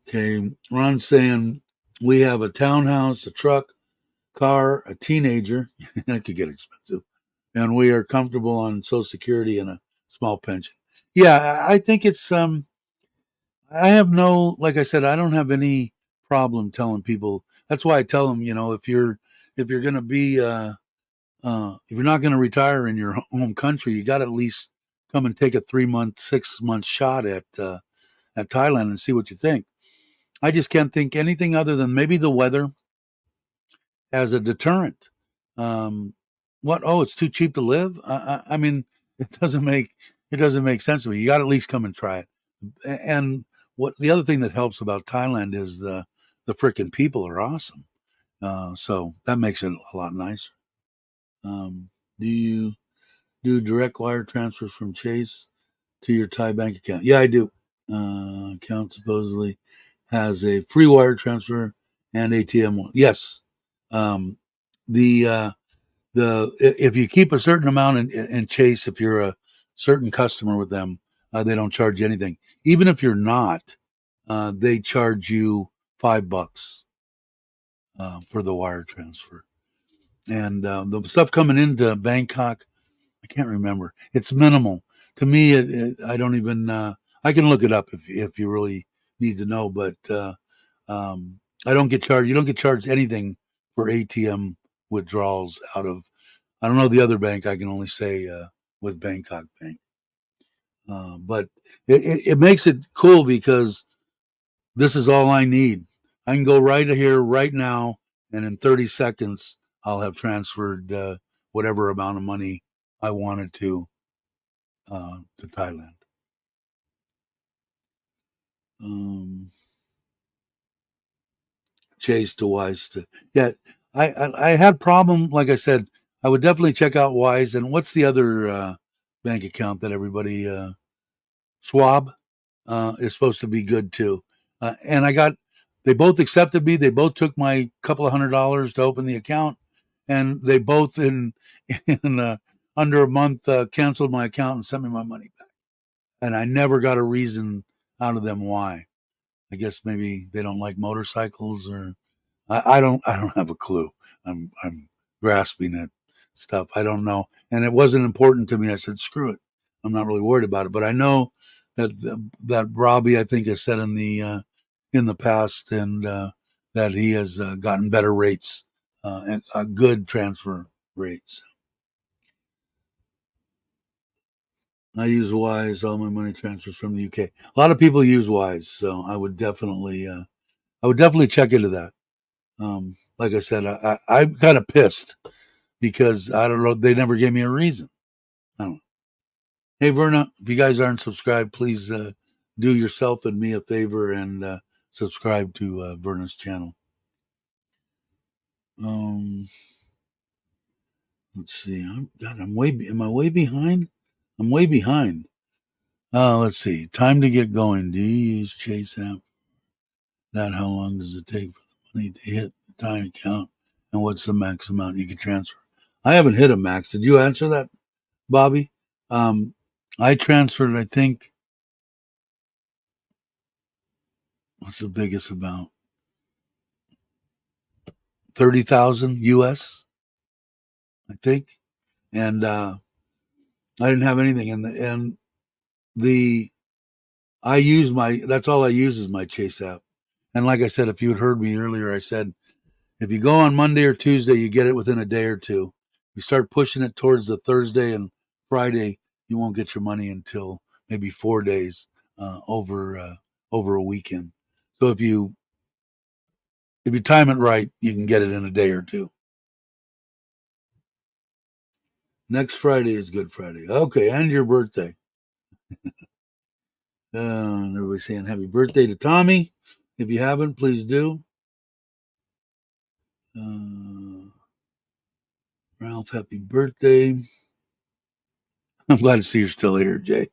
Okay, Ron's saying we have a townhouse, a truck, car, a teenager. That could get expensive, and we are comfortable on Social Security and a small pension. Yeah, I think it's I have no, like I said, I don't have any problem telling people. That's why I tell them, if you're going to be if you're not going to retire in your home country, you got to at least come and take a 3 month, 6 month shot at Thailand and see what you think. I just can't think anything other than maybe the weather as a deterrent. Um, what? Oh, it's too cheap to live. I mean, it doesn't make sense to me. You got to at least come and try it. And what the other thing that helps about Thailand is the freaking people are awesome. So that makes it a lot nicer. Do you do direct wire transfers from Chase to your Thai bank account? Yeah, I do. Account supposedly has a free wire transfer and ATM. Yes. Um, the if you keep a certain amount in Chase, if you're a certain customer with them, they don't charge you anything. Even if you're not, they charge you $5 for the wire transfer. And the stuff coming into Bangkok, I can't remember. It's minimal to me. I don't even. I can look it up if you really need to know, but I don't get charged. You don't get charged anything for ATM withdrawals out of. I don't know the other bank. I can only say with Bangkok Bank, but it makes it cool because this is all I need. I can go right here, right now, and in 30 seconds, I'll have transferred whatever amount of money I wanted to Thailand. Um, Chase to Wise to yeah. I had problem. Like I said, I would definitely check out Wise. And what's the other bank account that everybody Schwab is supposed to be good too. And they both accepted me. They both took my couple of $100 to open the account, and they both in under a month canceled my account and sent me my money back. And I never got a reason out of them why. I guess maybe they don't like motorcycles, or I don't have a clue. I'm grasping at stuff. I don't know, and it wasn't important to me. I said, screw it. I'm not really worried about it. But I know that Robbie, I think, has said in the past, and that he has gotten better rates, and good transfer rates. I use Wise. All my money transfers from the UK. A lot of people use Wise, so I would definitely check into that. Like I said, I'm kind of pissed because I don't know. They never gave me a reason. I don't know. Hey, Verna, if you guys aren't subscribed, please do yourself and me a favor and subscribe to Verna's channel. Um, let's see. Am I way behind? I'm way behind. Let's see. Time to get going. Do you use Chase app? How long does it take for the money to hit the time count? And what's the max amount you can transfer? I haven't hit a max. Did you answer that, Bobby? Um, I transferred, I think, what's the biggest amount? 30,000 US. I think, and I didn't have anything. And the I use my that's all I use is my Chase app. And like I said, if you had heard me earlier, I said if you go on Monday or Tuesday, you get it within a day or two. You start pushing it towards the Thursday and Friday, you won't get your money until maybe 4 days over a weekend. So if you time it right, you can get it in a day or two. Next Friday is Good Friday. Okay, and your birthday. Everybody's saying happy birthday to Tommy. If you haven't, please do. Ralph, happy birthday. I'm glad to see you're still here, Jay.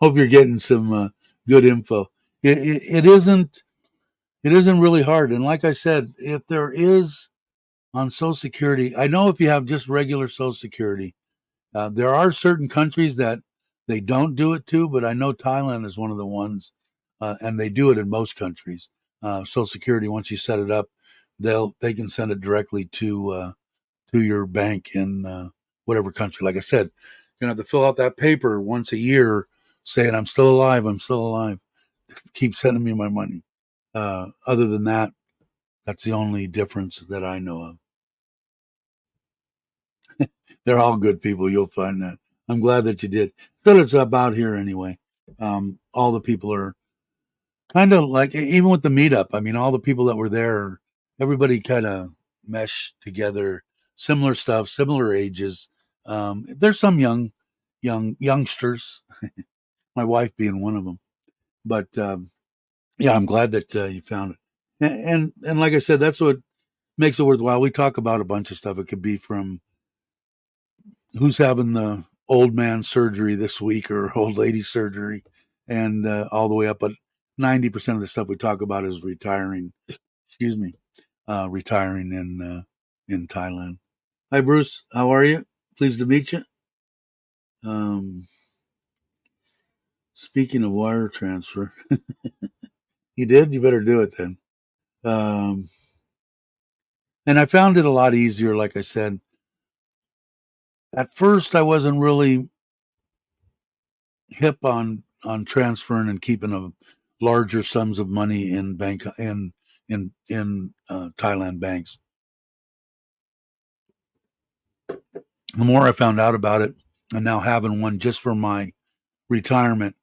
Hope you're getting some good info. It isn't really hard. And like I said, if there is on Social Security, I know if you have just regular Social Security, there are certain countries that they don't do it to, but I know Thailand is one of the ones, and they do it in most countries. Social Security, once you set it up, they can send it directly to your bank in whatever country. Like I said, you're gonna have to fill out that paper once a year saying I'm still alive. I'm still alive. Keep sending me my money. Other than that, that's the only difference that I know of. They're all good people. You'll find that. I'm glad that you did. So it's about here anyway. All the people are kind of like, even with the meetup, I mean, all the people that were there, everybody kind of meshed together, similar stuff, similar ages. There's some youngsters, my wife being one of them. But yeah, I'm glad that you found it. And like I said, that's what makes it worthwhile. We talk about a bunch of stuff. It could be from who's having the old man surgery this week or old lady surgery, and all the way up. But 90% of the stuff we talk about is retiring. Excuse me, retiring in Thailand. Hi, Bruce. How are you? Pleased to meet you. Um, Speaking of wire transfer, you did. You better do it then. Um, and I found it a lot easier. Like I said, at first I wasn't really hip on transferring and keeping a larger sums of money in bank in Thailand banks. The more I found out about it, and now having one just for my retirement,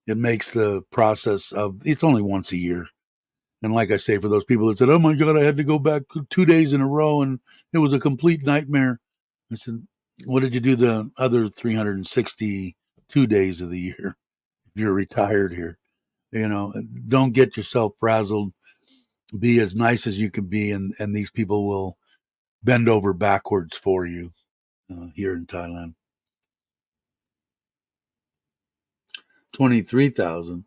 it makes the process of it's only once a year. And like I say, for those people that said, "Oh my God, I had to go back 2 days in a row and it was a complete nightmare," I said, "What did you do the other 362 days of the year? If you're retired here, don't get yourself frazzled. Be as nice as you can be, and these people will bend over backwards for you here in Thailand." 23,000.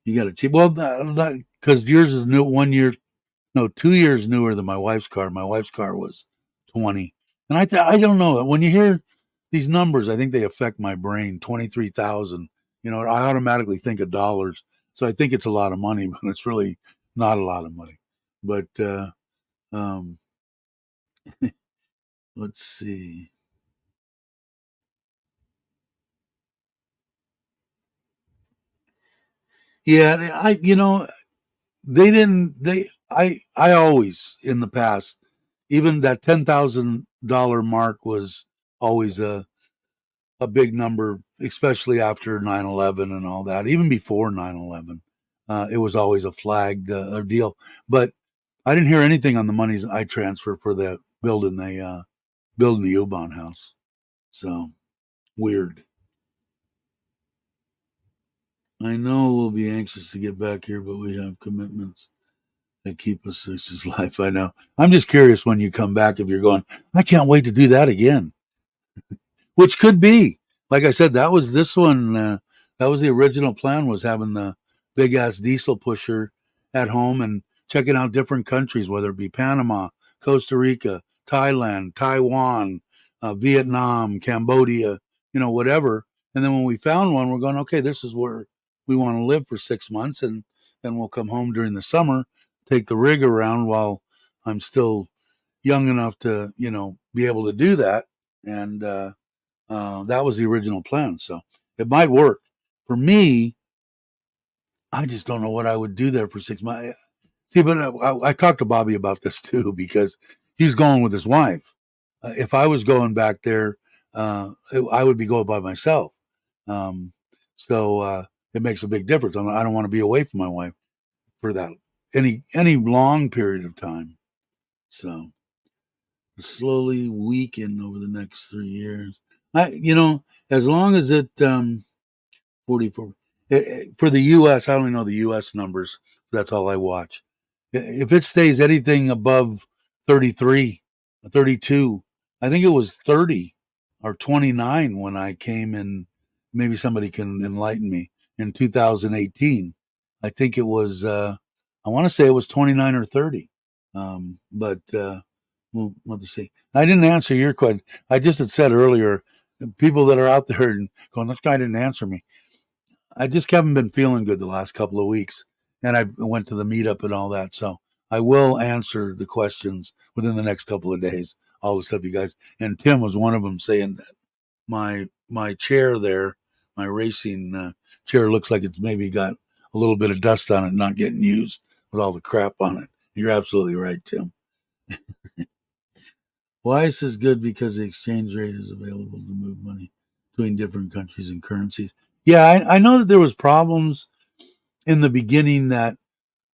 You got to cheap. Well, because yours is new 1 year, no, 2 years newer than my wife's car. My wife's car was 20, and I don't know when you hear these numbers, I think they affect my brain. 23,000. I automatically think of dollars, so I think it's a lot of money, but it's really not a lot of money. But um, let's see. Yeah, they didn't. I always in the past, even that $10,000 mark was always a big number, especially after 9/11 and all that. Even before 9/11, it was always a flagged deal. But I didn't hear anything on the monies I transferred for the building the U-Bahn house. So weird. I know we'll be anxious to get back here, but we have commitments that keep us. This is life. I know. I'm just curious when you come back if you're going, I can't wait to do that again, which could be. Like I said, that was this one. That was the original plan, was having the big ass diesel pusher at home and checking out different countries, whether it be Panama, Costa Rica, Thailand, Taiwan, Vietnam, Cambodia, whatever. And then when we found one, we're going, okay, this is where we want to live for 6 months, and then we'll come home during the summer, take the rig around while I'm still young enough to, be able to do that. And that was the original plan. So it might work. For me, I just don't know what I would do there for 6 months. See, but I talked to Bobby about this too because he's going with his wife. If I was going back there, I would be going by myself. Um, so it makes a big difference. I don't want to be away from my wife for that any long period of time. So slowly weaken over the next 3 years. As long as it 44 for the U.S. I only know the U.S. numbers. That's all I watch. If it stays anything above 33, 32, I think it was 30 or 29 when I came in. Maybe somebody can enlighten me. In 2018, I think it was. I want to say it was 29 or 30. But we'll just see. I didn't answer your question. I just had said earlier, people that are out there and going, this guy didn't answer me. I just haven't been feeling good the last couple of weeks, and I went to the meetup and all that. So I will answer the questions within the next couple of days. All the stuff you guys and Tim was one of them saying that my chair there, my racing chair, looks like it's maybe got a little bit of dust on it, not getting used with all the crap on it. You're absolutely right, Tim. Wise is good because the exchange rate is available to move money between different countries and currencies. Yeah, I know that there was problems in the beginning that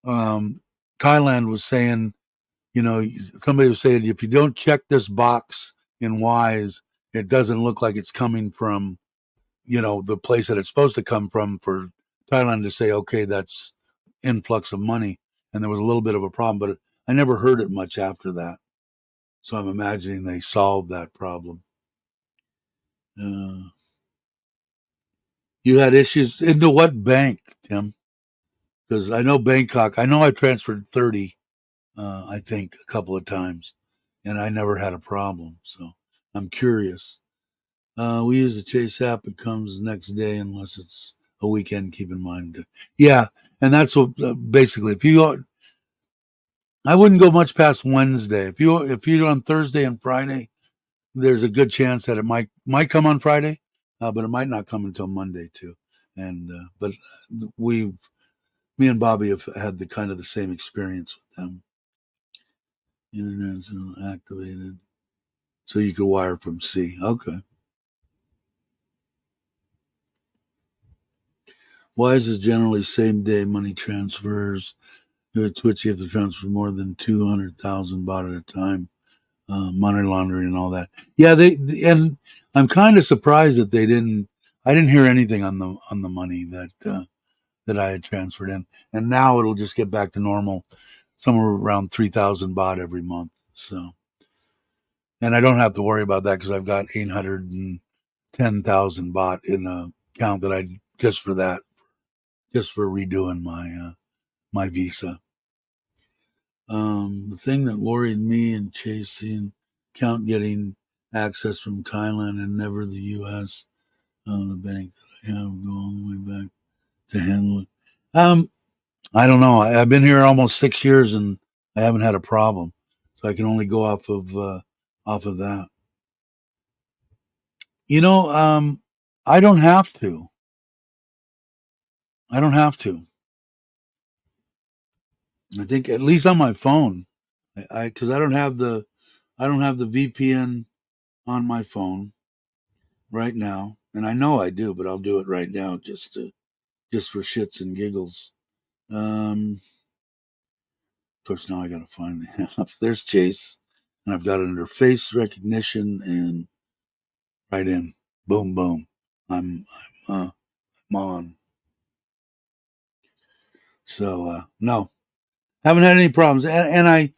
um, Thailand was saying, somebody was saying if you don't check this box in Wise, it doesn't look like it's coming from, the place that it's supposed to come from for Thailand to say, okay, that's influx of money. And there was a little bit of a problem, but I never heard it much after that. So I'm imagining they solved that problem. Uh, you had issues into what bank, Tim? Because I know Bangkok. I know I transferred 30, I think, a couple of times, and I never had a problem. So I'm curious. We use the Chase app. It comes next day unless it's a weekend. Keep in mind. Yeah, and that's what basically. If you go, I wouldn't go much past Wednesday. If you're on Thursday and Friday, there's a good chance that it might come on Friday, but it might not come until Monday too. And but we've me and Bobby have had the kind of the same experience with them. International activated, so you could wire from C. Okay. Wise is generally same day money transfers. At Twitch, you have to transfer more than 200,000 baht at a time. Money laundering and all that. Yeah, and I'm kind of surprised that they didn't. I didn't hear anything on the money that I had transferred in, and now it'll just get back to normal, somewhere around 3,000 baht every month. So, and I don't have to worry about that because I've got 810,000 baht in a account that I just for that, just for redoing my visa. The thing that worried me in chasing count getting access from Thailand and never the U.S. The bank that I have go all the way back to handle it. I don't know. I've been here almost 6 years and I haven't had a problem, so I can only go off of that. You know, I don't have to. I don't have to. I think at least on my phone, I because I don't have the VPN on my phone right now, and I know I do, but I'll do it right now just for shits and giggles. Of course, now I got to find the app. There's Chase, and I've got it under face recognition and right in. Boom, boom. I'm on. So no, haven't had any problems, and I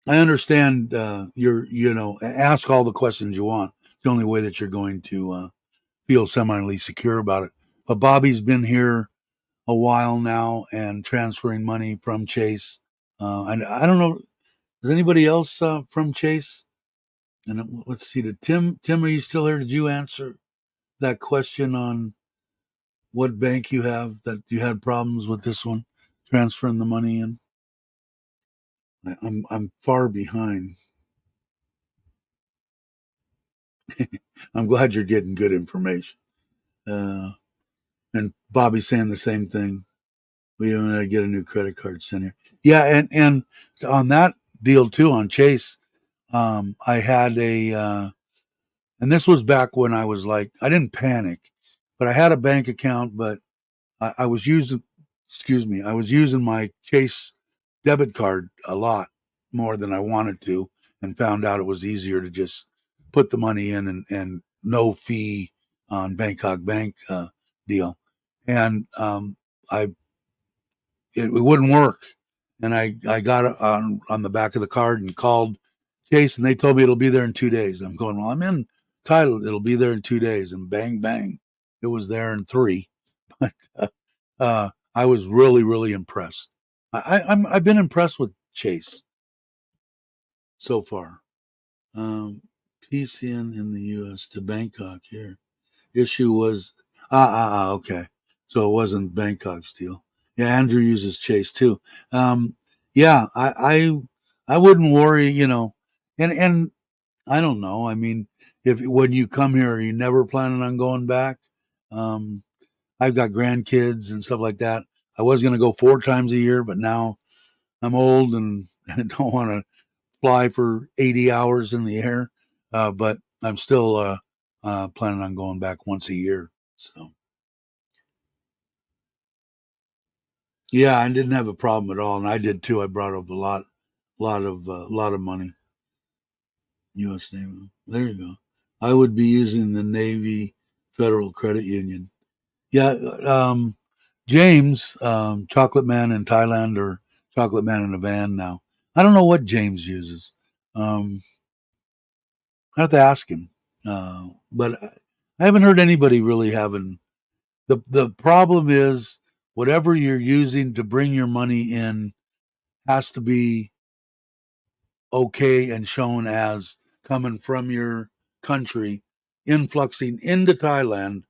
understand. Ask all the questions you want. It's the only way that you're going to feel semi secure about it. But Bobby's been here a while now and transferring money from Chase. I don't know. Is anybody else from Chase? And let's see. Did Tim, are you still here? Did you answer that question on what bank you have that you had problems with this one transferring the money in? I'm far behind. I'm glad you're getting good information. Uh, and Bobby's saying the same thing. We want to get a new credit card sent here. Yeah, and on that deal too on Chase, I had and this was back when I was like, I didn't panic, but I had a bank account, but I was using, excuse me, I was using my Chase debit card a lot more than I wanted to, and found out it was easier to just put the money in and no fee on Bangkok Bank deal, and I it wouldn't work, and I got it on the back of the card and called Chase, and they told me it'll be there in 2 days. I'm going, well, I'm in title, it'll be there in 2 days, and bang bang, it was there in three. But I was really impressed. I've been impressed with Chase so far. PCN in the U.S. to Bangkok here. Issue was okay. So it wasn't Bangkok's deal. Yeah, Andrew uses Chase too. Yeah, I wouldn't worry, and I don't know. I mean, if when you come here, are you never planning on going back? Um, I've got grandkids and stuff like that. I was going to go 4 times a year, but now I'm old and I don't want to fly for 80 hours in the air. But I'm still planning on going back once a year. So yeah, I didn't have a problem at all, and I did too. I brought up lot of money. U.S. Navy. There you go. I would be using the Navy Federal Credit Union. Yeah, James, Chocolate Man in Thailand or Chocolate Man in a van now. I don't know what James uses. I have to ask him. But I haven't heard anybody really having the problem is whatever you're using to bring your money in has to be okay and shown as coming from your country, influxing into Thailand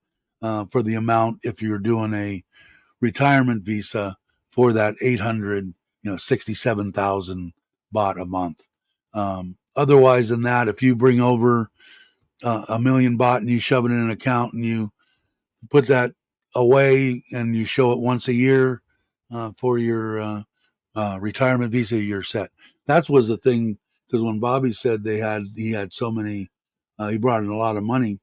for the amount if you're doing a retirement visa for that 800, 67,000 baht a month. Otherwise than that, if you bring over a million baht and you shove it in an account and you put that away and you show it once a year for your retirement visa, you're set. That was the thing because when Bobby said he had so many, he brought in a lot of money.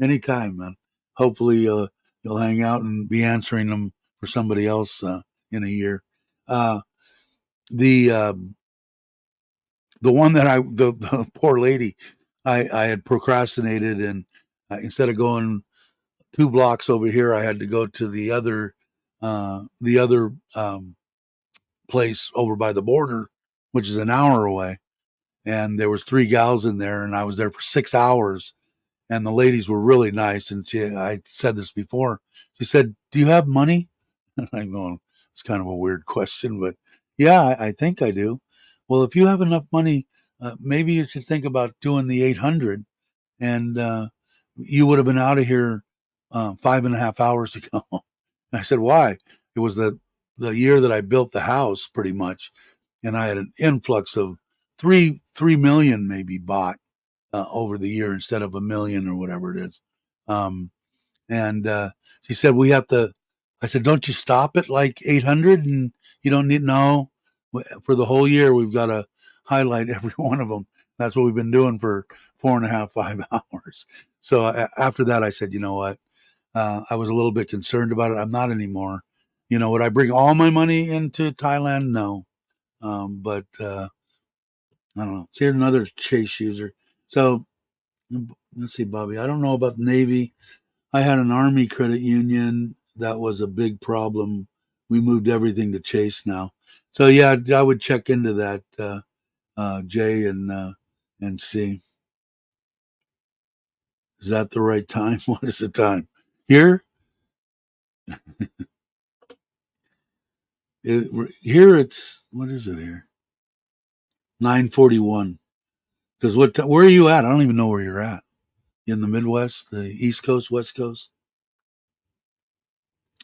Anytime, man. Hopefully, you'll hang out and be answering them for somebody else in a year. Uh, the the one that the poor lady, I had procrastinated and instead of going 2 blocks over here, I had to go to the other place over by the border, which is an hour away. And there was 3 gals in there, and I was there for 6 hours. And the ladies were really nice. And I said this before. She said, "Do you have money?" And I'm going, it's kind of a weird question, but yeah, I think I do. Well, if you have enough money, maybe you should think about doing the 800, and you would have been out of here 5.5 hours ago. I said, why? It was the year that I built the house, pretty much, and I had an influx of 3 million maybe bought over the year instead of a million or whatever it is. Um, and she said, we have to. I said, don't you stop at like 800 and you don't need no for the whole year. We've got to highlight every one of them. That's what we've been doing for 4.5, 5 hours. So after that, I said, you know what? I was a little bit concerned about it. I'm not anymore. Would I bring all my money into Thailand? No. But I don't know. So here's another Chase user. So let's see, Bobby. I don't know about the Navy. I had an Army credit union. That was a big problem. We moved everything to Chase now. So yeah, I would check into that, Jay, and see. Is that the right time? What is the time? Here? Here it's, what is it here? 9:41. Because where are you at? I don't even know where you're at. In the Midwest, the East Coast, West Coast.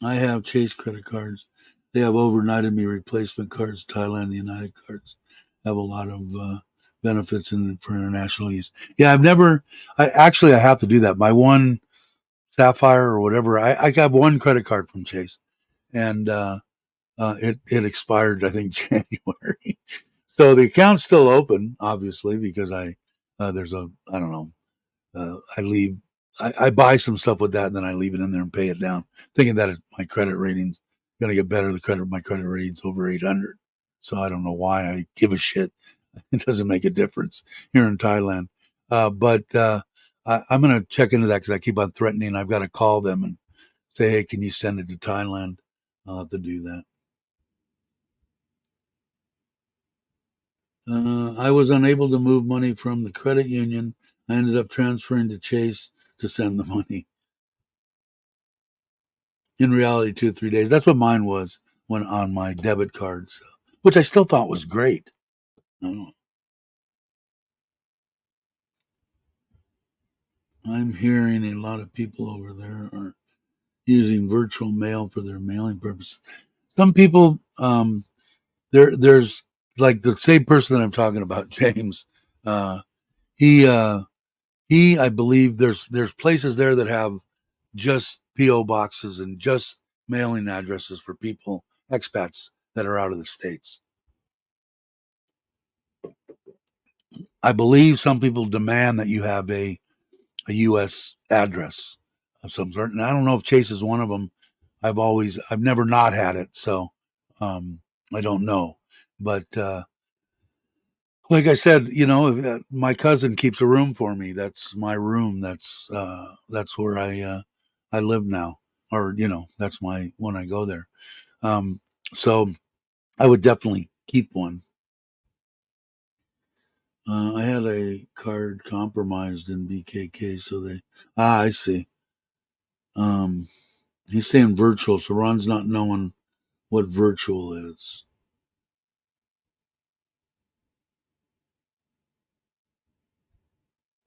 I have Chase credit cards. They have overnighted me replacement cards. Thailand, the United cards have a lot of benefits for international use. Yeah, I've never. I have to do that. My one Sapphire or whatever. I got one credit card from Chase, and it expired, I think, January. So the account's still open, obviously, because there's a I don't know. I leave. I buy some stuff with that, and then I leave it in there and pay it down, thinking that my credit rating's going to get better. My credit rating's over 800, so I don't know why I give a shit. It doesn't make a difference here in Thailand. But I'm going to check into that because I keep on threatening. I've got to call them and say, hey, can you send it to Thailand? I'll have to do that. I was unable to move money from the credit union. I ended up transferring to Chase to send the money. In reality, 2 or 3 days. That's what mine was when on my debit cards, which I still thought was great. I'm hearing a lot of people over there are using virtual mail for their mailing purposes. Some people, there's like the same person that I'm talking about, James. Uh, he, uh, I believe there's places there that have just PO boxes and just mailing addresses for people, expats that are out of the States. I believe some people demand that you have a U.S. address of some sort, and I don't know if Chase is one of them. I've never not had it, so I don't know. But like I said, my cousin keeps a room for me. That's my room. That's where I live now, or that's my when I go there. So I would definitely keep one. I had a card compromised in BKK, so I see. Um, he's saying virtual, so Ron's not knowing what virtual is.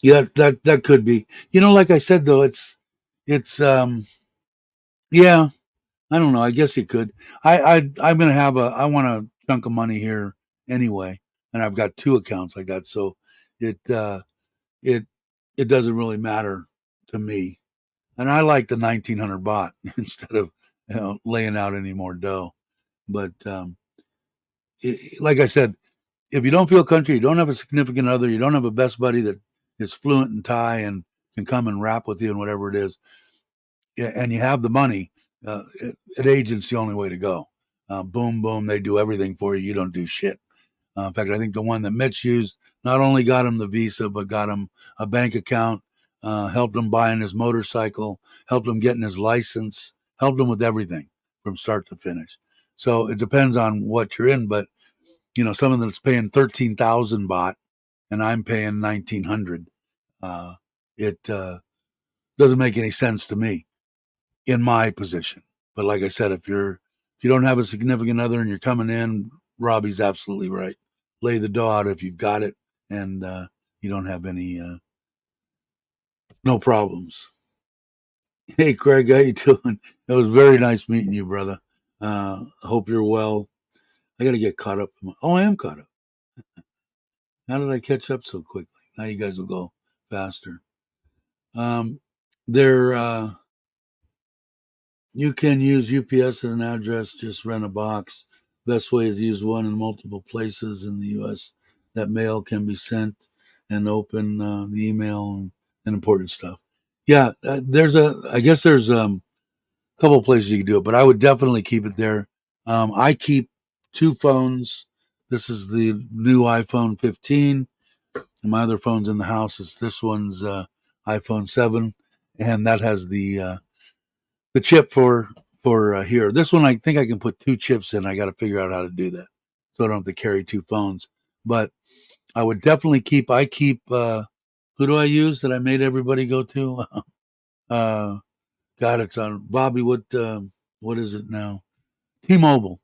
Yeah, that could be. Like I said though, it's yeah, I don't know. I guess you could. I'm gonna have I want a chunk of money here anyway, and I've got two accounts like that, so it it it doesn't really matter to me. And I like the 1900 baht instead of laying out any more dough. But like I said, if you don't feel country, you don't have a significant other, you don't have a best buddy that is fluent in Thai and can come and rap with you and whatever it is, and you have the money, an agent's the only way to go. Boom, boom, they do everything for you. You don't do shit. In fact, I think the one that Mitch used not only got him the visa, but got him a bank account, helped him buying his motorcycle, helped him getting his license, helped him with everything from start to finish. So it depends on what you're in, but someone that's paying 13,000 baht and I'm paying 1,900, it doesn't make any sense to me in my position. But like I said, if you don't have a significant other and you're coming in, Robbie's absolutely right. Lay the dough out if you've got it and you don't have any no problems. Hey Craig, how you doing? It was very nice meeting you, brother. Hope you're well. I got to get caught up. Oh, I am caught up. How did I catch up so quickly? Now you guys will go faster. Um, there, you can use UPS as an address. Just rent a box. Best way is to use one in multiple places in the U.S. That mail can be sent and open the email and important stuff. Yeah, I guess there's a couple of places you can do it, but I would definitely keep it there. I keep two phones. This is the new iPhone 15. And my other phone's in the house. This one's iPhone 7, and that has the chip for here. This one, I think I can put two chips in. I got to figure out how to do that, so I don't have to carry two phones. But I would definitely keep. I keep. Who do I use that I made everybody go to? uh, God, it's on Bobby. What is it now? T-Mobile.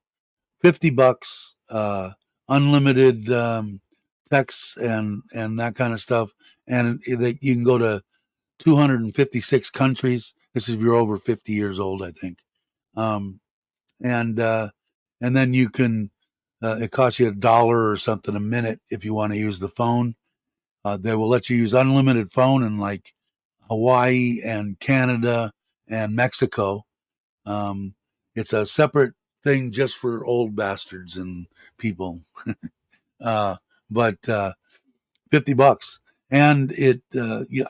$50. Unlimited texts and that kind of stuff, and you can go to 256 countries. This is if you're over 50 years old, I think. And and then you can. It costs you $1 or something a minute if you want to use the phone. They will let you use unlimited phone in like Hawaii and Canada and Mexico. Um, it's a separate thing just for old bastards and people. uh, but $50, and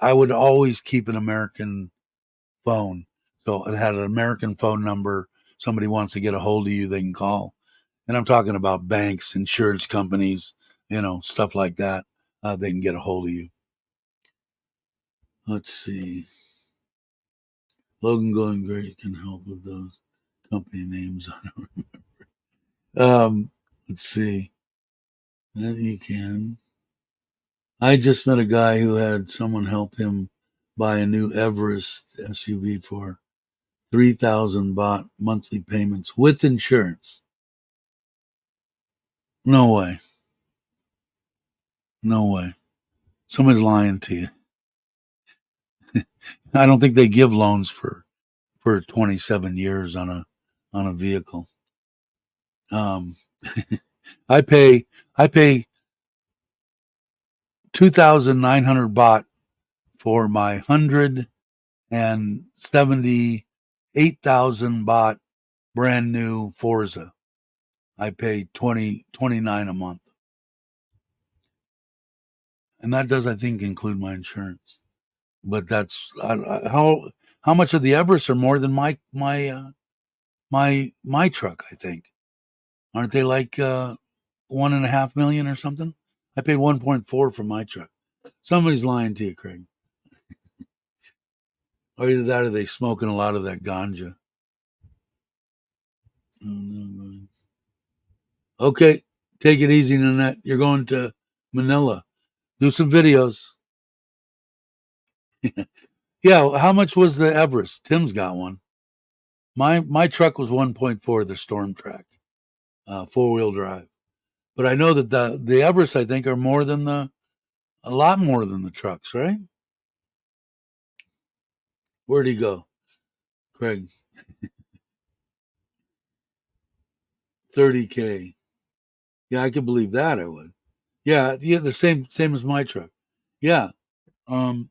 I would always keep an American phone, so it had an American phone number. Somebody wants to get a hold of you, they can call. And I'm talking about banks, insurance companies, stuff like that. They can get a hold of you. Let's see. Logan Going Great can help with those company names. Let's see. That you can. I just met a guy who had someone help him buy a new Everest SUV for 3,000 baht monthly payments with insurance. No way. No way. Someone's lying to you. I don't think they give loans for 27 years on a vehicle. I pay 2,900 baht for my 178,000 baht brand new Forza. I pay 29 a month, and that does, I think, include my insurance. But that's how much of the Everest are more than my truck. I think, aren't they like 1.5 million or something? I paid 1.4 for my truck. Somebody's lying to you, Craig. Or either that or they smoking a lot of that ganja. Okay, take it easy, Nanette. You're going to Manila. Do some videos. Yeah, how much was the Everest? Tim's got one. My truck was 1.4, the Storm Track, 4-wheel drive. But I know that the Everest, I think, are a lot more than the trucks, right? Where'd he go, Craig? 30K. Yeah, I could believe that. I would. Yeah, the same as my truck. Yeah. Um,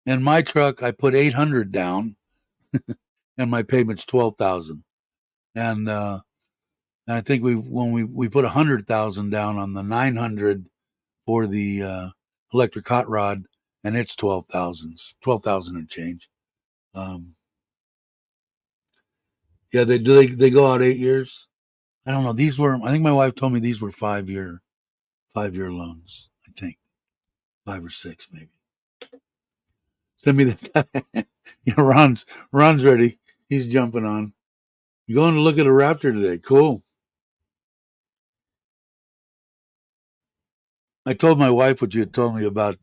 and my truck, I put 800 down, and my payment's 12,000. And I think when we put 100,000 down on the 900 for the electric hot rod, and it's 12,000 and change. Yeah, they go out 8 years. I don't know. I think my wife told me these were 5-year loans. I think 5 or 6 maybe. Send me the. Ron's ready. He's jumping on. You going to look at a Raptor today? Cool. I told my wife what you had told me about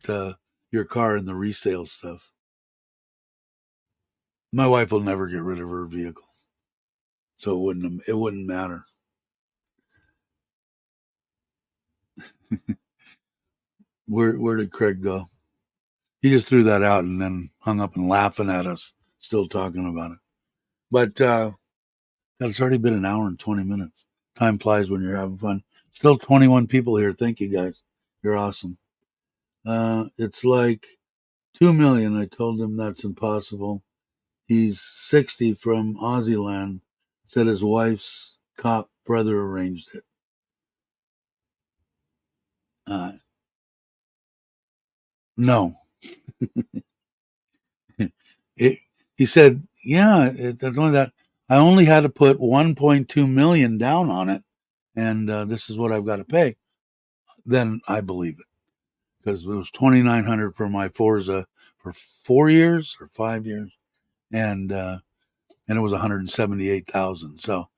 your car and the resale stuff. My wife will never get rid of her vehicle, so it wouldn't matter. Where did Craig go? He just threw that out and then hung up and laughing at us, still talking about it. But it's already been an hour and 20 minutes. Time flies when you're having fun. Still 21 people here. Thank you guys. You're awesome. It's like 2 million. I told him that's impossible. He's 60 from Aussie said his wife's cop brother arranged it. No. He said, yeah, it's only that. I only had to put 1.2 million down on it, and this is what I've got to pay. Then I believe it, because it was 2,900 for my Forza for 4 years or 5 years, and it was 178,000. So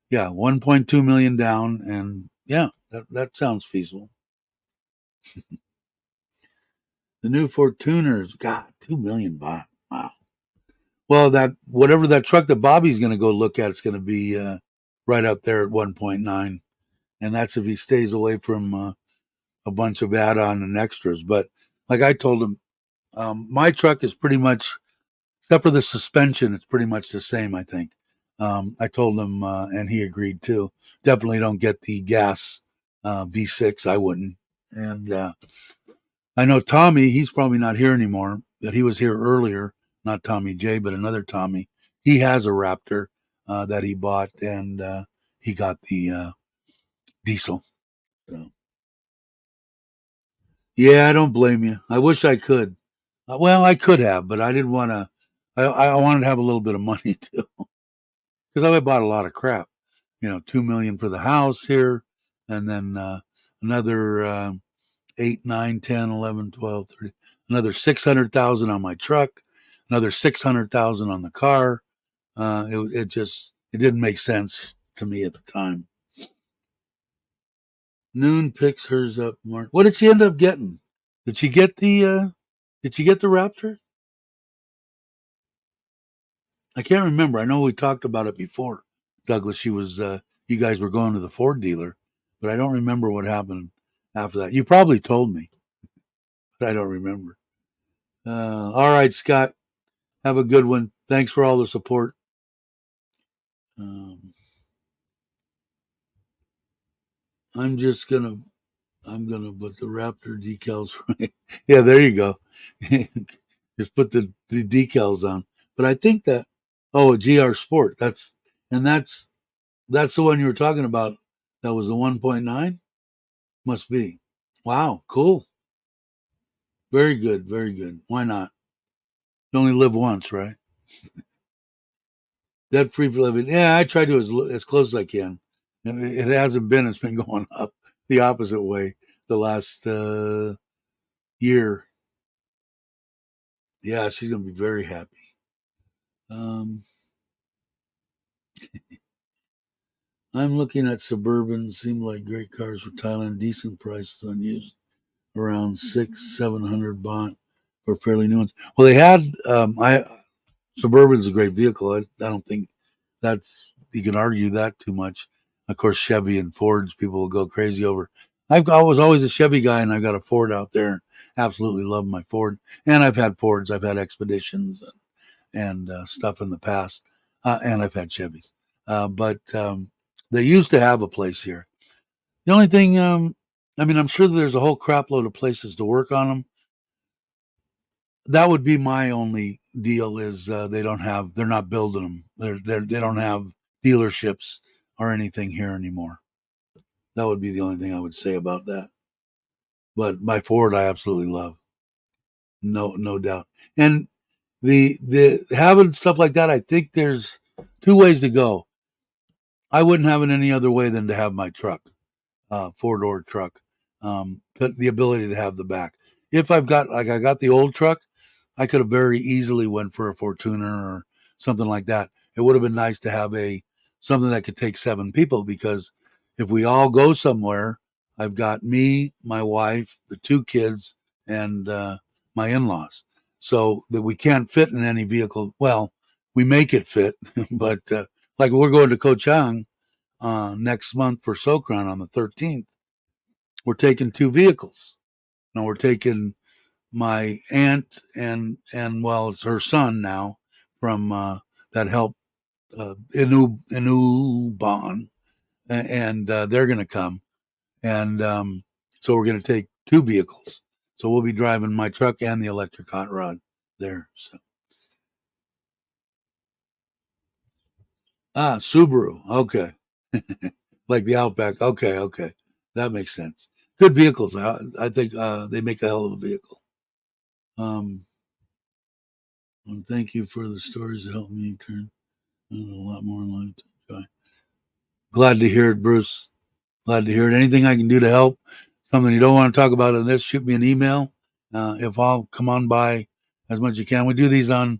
yeah, 1.2 million down, and yeah, that sounds feasible. The new Fortuners, God, 2 million baht. Wow. Well, that whatever that truck that Bobby's going to go look at, it's going to be right up there at 1.9, and that's if he stays away from a bunch of add-on and extras. But like I told him, my truck is pretty much, except for the suspension, it's pretty much the same. I think I told him, and he agreed too. Definitely don't get the gas V6. I wouldn't. And I know Tommy. He's probably not here anymore. That he was here earlier. Not Tommy J, but another Tommy. He has a Raptor that he bought, and he got the diesel. So. Yeah, I don't blame you. I wish I could. Well, I could have, but I didn't want to. I wanted to have a little bit of money too, because I bought a lot of crap. 2 million for the house here, and then another 8, 9, 10, 11, 12, 30, another 600,000 on my truck, another 600,000 on the car. It didn't make sense to me at the time. Noon picks hers up. Mark, what did she end up getting? Did she get the? Did she get the Raptor? I can't remember. I know we talked about it before, Douglas. She was. You guys were going to the Ford dealer, but I don't remember what happened after that. You probably told me, but I don't remember. All right, Scott. Have a good one. Thanks for all the support. Um, I'm just gonna. I'm gonna put the Raptor decals. Yeah, there you go. Just put the decals on. But I think that. Oh, a GR Sport. That's the one you were talking about. That was the 1.9. Must be. Wow, cool. Very good, very good. Why not? You only live once, right? Debt free for living. Yeah, I try to as close as I can. And it hasn't been. It's been going up the opposite way the last year. Yeah, she's gonna be very happy. Um, I'm looking at Suburban. Seem like great cars for Thailand. Decent prices on used, around 600-700 baht for fairly new ones. Well, they had. I Suburban's a great vehicle. I don't think that's you can argue that too much. Of course, Chevy and Fords, people will go crazy over. I was always a Chevy guy, and I've got a Ford out there. Absolutely love my Ford, and I've had Fords, I've had Expeditions and stuff in the past, and I've had Chevys. But they used to have a place here. The only thing, I mean, I'm sure there's a whole crap load of places to work on them. That would be my only deal is they're not building them. They don't have dealerships or anything here anymore. That would be the only thing I would say about that. But my Ford, I absolutely love, no doubt. And the having stuff like that, I think there's two ways to go. I wouldn't have it any other way than to have my truck, 4-door truck, the ability to have the back. If I got the old truck, I could have very easily went for a Fortuner or something like that. It would have been nice to have something that could take 7 people because if we all go somewhere, I've got me, my wife, the 2 kids, and my in-laws. So that we can't fit in any vehicle. Well, we make it fit, but like we're going to Ko Chang next month for Sokran on the 13th. We're taking 2 vehicles. Now we're taking my aunt and well, it's her son now from that helped Inu Bon, and they're going to come, and so we're going to take 2 vehicles. So we'll be driving my truck and the electric hot rod there. So Subaru, okay, like the Outback, okay, okay, that makes sense. Good vehicles. I think they make a hell of a vehicle. Um, and thank you for the stories that helped me turn a lot more in life to enjoy. Glad to hear it, Bruce. Glad to hear it. Anything I can do to help, something you don't want to talk about in this, shoot me an email. If I'll come on by as much as you can. We do these on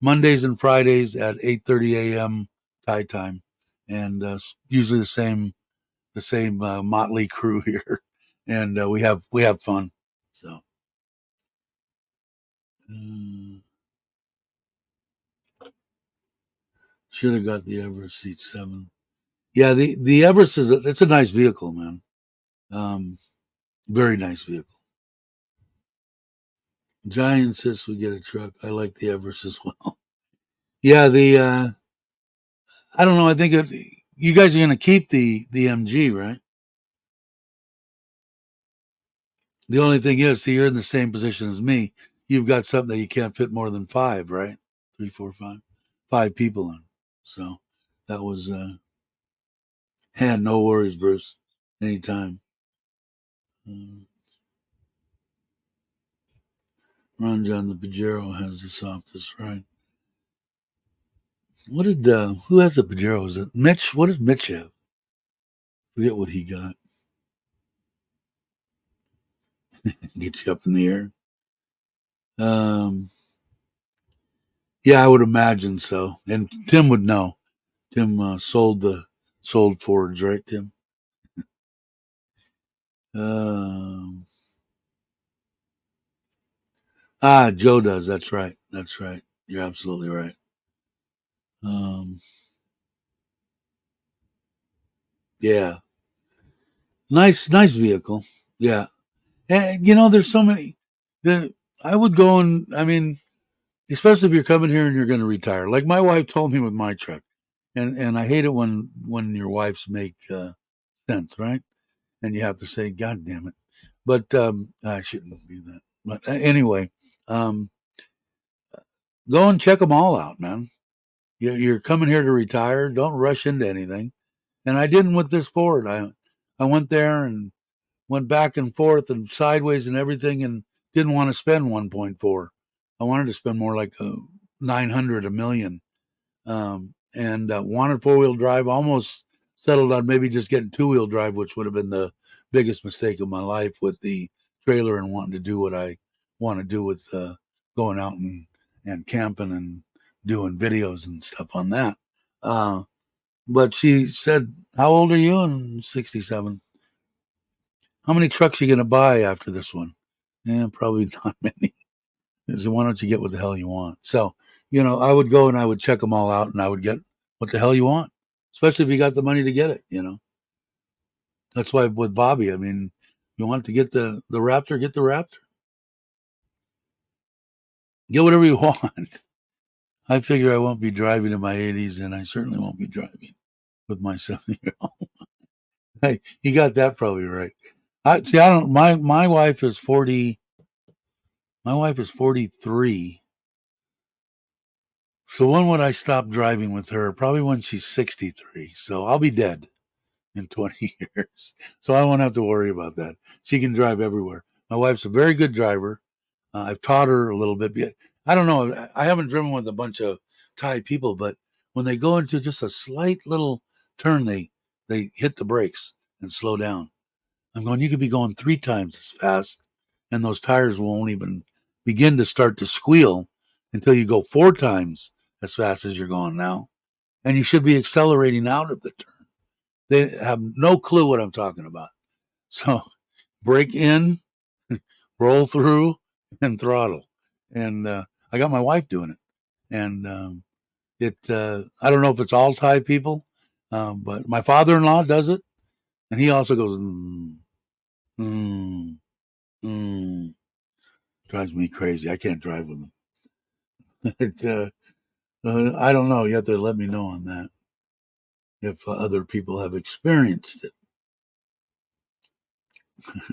Mondays and Fridays at 8:30 a.m. Thai time, and usually the same motley crew here, and we have fun. So should have got the Everest seat 7. Yeah, the Everest it's a nice vehicle, man. Um, Very nice vehicle. Jai insists we get a truck. I like the Everest as well. Yeah, I don't know. I think you guys are going to keep the MG, right? The only thing is, see, you're in the same position as me. You've got something that you can't fit more than five, right? Three, four, five people in. So that was, no worries, Bruce. Anytime. Uh, Ron John, the Pajero has the softest, right? What did, who has the Pajero? Is it Mitch? What does Mitch have? Forget what he got. Get you up in the air. Um, yeah, I would imagine so. And Tim would know. Tim sold Fords, right, Tim? Um, Joe does. That's right. That's right. You're absolutely right. Um, yeah, nice vehicle. Yeah, and there's so many. The I would go and I mean, especially if you're coming here and you're going to retire. Like my wife told me with my truck, and I hate it when your wives make sense, right? And you have to say, "God damn it!" But I shouldn't do that. But anyway, um, go and check them all out, man. You're coming here to retire. Don't rush into anything. And I didn't with this Ford. I went there and went back and forth and sideways and everything, and didn't want to spend 1.4. I wanted to spend more like 900, a million, and wanted 4-wheel drive. Almost settled on maybe just getting 2-wheel drive, which would have been the biggest mistake of my life with the trailer and wanting to do what I want to do with going out and camping and doing videos and stuff on that. Uh, but she said, "How old are you?" And 67. "How many trucks are you going to buy after this one?" Yeah, probably not many. So why don't you get what the hell you want? So, I would go and I would check them all out and I would get what the hell you want, especially if you got the money to get it. That's why with Bobby, I mean, you want to get the Raptor, get the Raptor. Get whatever you want. I figure I won't be driving in my 80s and I certainly won't be driving with my 70-year-old. Hey, you got that probably right. I don't, my wife is 40, my wife is 43. So when would I stop driving with her? Probably when she's 63. So I'll be dead in 20 years. So I won't have to worry about that. She can drive everywhere. My wife's a very good driver. I've taught her a little bit. I don't know. I haven't driven with a bunch of Thai people, but when they go into just a slight little turn, they hit the brakes and slow down. I'm going, you could be going 3 times as fast, and those tires won't even begin to start to squeal until you go 4 times as fast as you're going now. And you should be accelerating out of the turn. They have no clue what I'm talking about. So brake in, roll through, and throttle. And I got my wife doing it. And I don't know if it's all Thai people, but my father-in-law does it. And he also goes, mm, mm. Drives me crazy. I can't drive with him. it, I don't know. You have to let me know on that if other people have experienced it.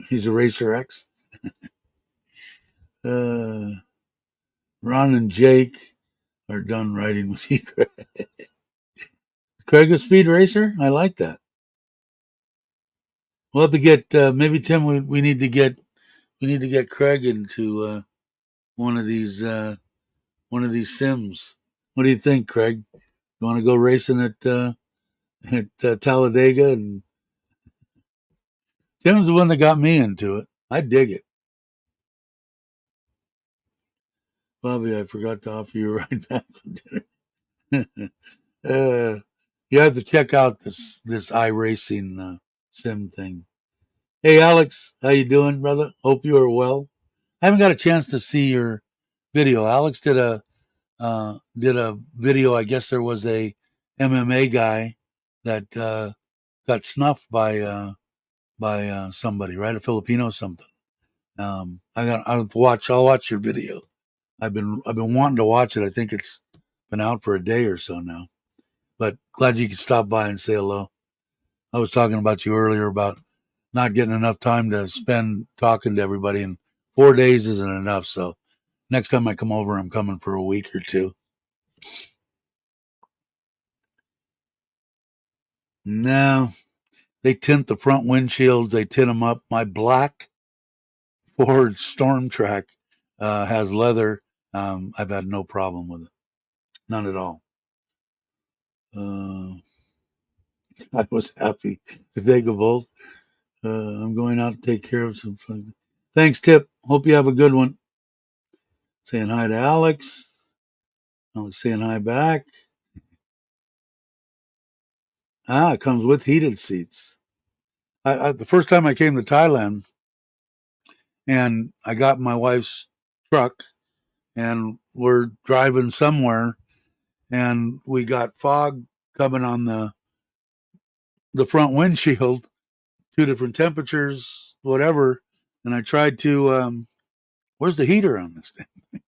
He's a Racer X. Uh, Ron and Jake are done riding with you. Craig a speed racer? I like that. We'll have to get maybe Tim. We need to get Craig into one of these sims. What do you think, Craig? You want to go racing at Talladega? And Tim's the one that got me into it. I dig it. Bobby, I forgot to offer you a ride back from dinner. You have to check out this iRacing sim thing. Hey, Alex, how you doing, brother? Hope you are well. I haven't got a chance to see your video. Alex did a video. I guess there was a MMA guy that got snuffed by somebody, right? A Filipino or something. I'll watch your video. I've been wanting to watch it. I think it's been out for a day or so now. But glad you could stop by and say hello. I was talking about you earlier about not getting enough time to spend talking to everybody, and 4 days isn't enough. So next time I come over, I'm coming for a week or two. No, they tint the front windshields. They tint them up. My black Ford Storm Track has leather. I've had no problem with it. None at all. Uh, I was happy to take a Volt. I'm going out to take care of some fun. Thanks, Tip. Hope you have a good one. Saying hi to Alex. Alex saying hi back. It comes with heated seats. The first time I came to Thailand, and I got my wife's truck, and we're driving somewhere, and we got fog coming on the front windshield, two different temperatures, whatever. And I tried to, where's the heater on this thing?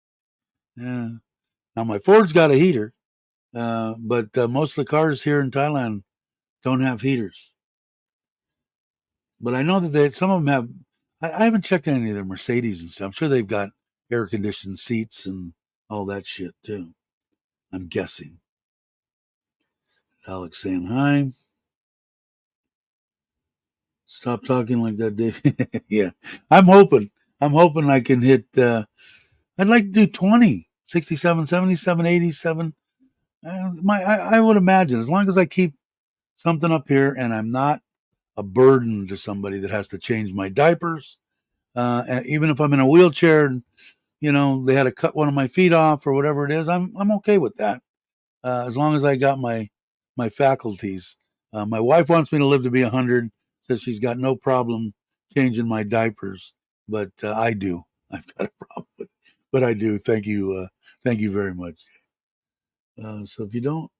Yeah. Now my Ford's got a heater, but most of the cars here in Thailand don't have heaters. But I know that some of them have. I haven't checked any of their Mercedes and stuff. I'm sure they've got air conditioned seats and all that shit too. I'm guessing. Alex saying hi. Stop talking like that, Dave. Yeah, I'm hoping. I'm hoping I can hit. I'd like to do 20, 67, 77, 87. I would imagine as long as I keep something up here and I'm not a burden to somebody that has to change my diapers. And even if I'm in a wheelchair and they had to cut one of my feet off or whatever it is, I'm okay with that. As long as I got my faculties. My wife wants me to live to be 100. Says she's got no problem changing my diapers, but I do. I've got a problem with it, but I do. Thank you very much. So if you don't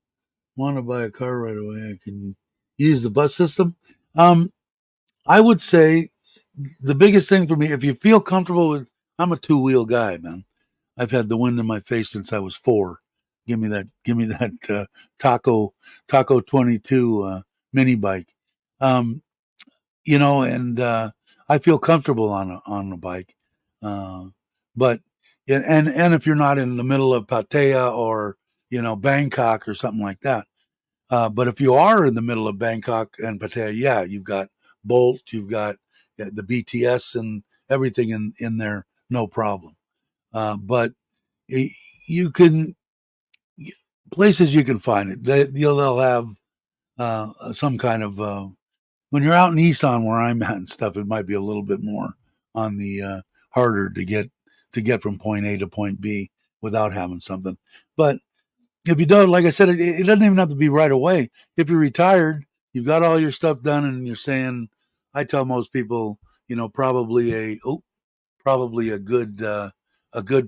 want to buy a car right away, I can use the bus system. Um, I would say the biggest thing for me, if you feel comfortable with, I'm a two-wheel guy, man. I've had the wind in my face since I was 4. Give me that Taco 22 mini bike. Um, and I feel comfortable on a bike. Uh, but and if you're not in the middle of Pattaya or Bangkok or something like that, but if you are in the middle of Bangkok and Pattaya, yeah, you've got Bolt, you've got the BTS and everything in there, no problem. But you can places you can find it. They'll have some kind of when you're out in Nissan where I'm at and stuff. It might be a little bit more on the harder to get from point A to point B without having something. But if you don't, like I said, it doesn't even have to be right away. If you're retired, you've got all your stuff done, and you're saying, I tell most people, probably a good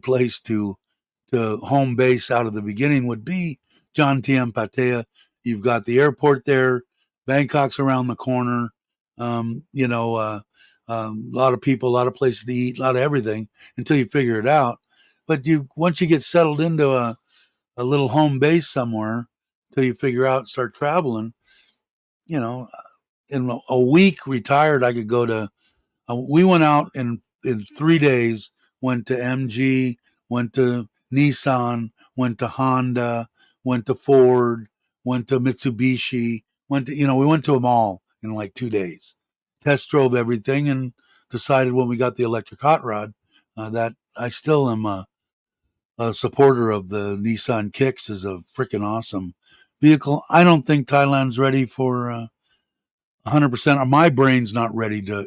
place to home base out of the beginning would be John Tiem Pattaya. You've got the airport there. Bangkok's around the corner. A lot of people, a lot of places to eat, a lot of everything until you figure it out. But once you get settled into a little home base somewhere, until you figure out, start traveling, you know, in a week retired, I could go to. We went out in 3 days. Went to MG, went to Nissan, went to Honda, went to Ford, went to Mitsubishi, we went to them all in like 2 days. Test drove everything and decided when we got the electric hot rod that I still am a supporter of the Nissan Kicks. Is a freaking awesome vehicle. I don't think Thailand's ready for 100%. Or my brain's not ready to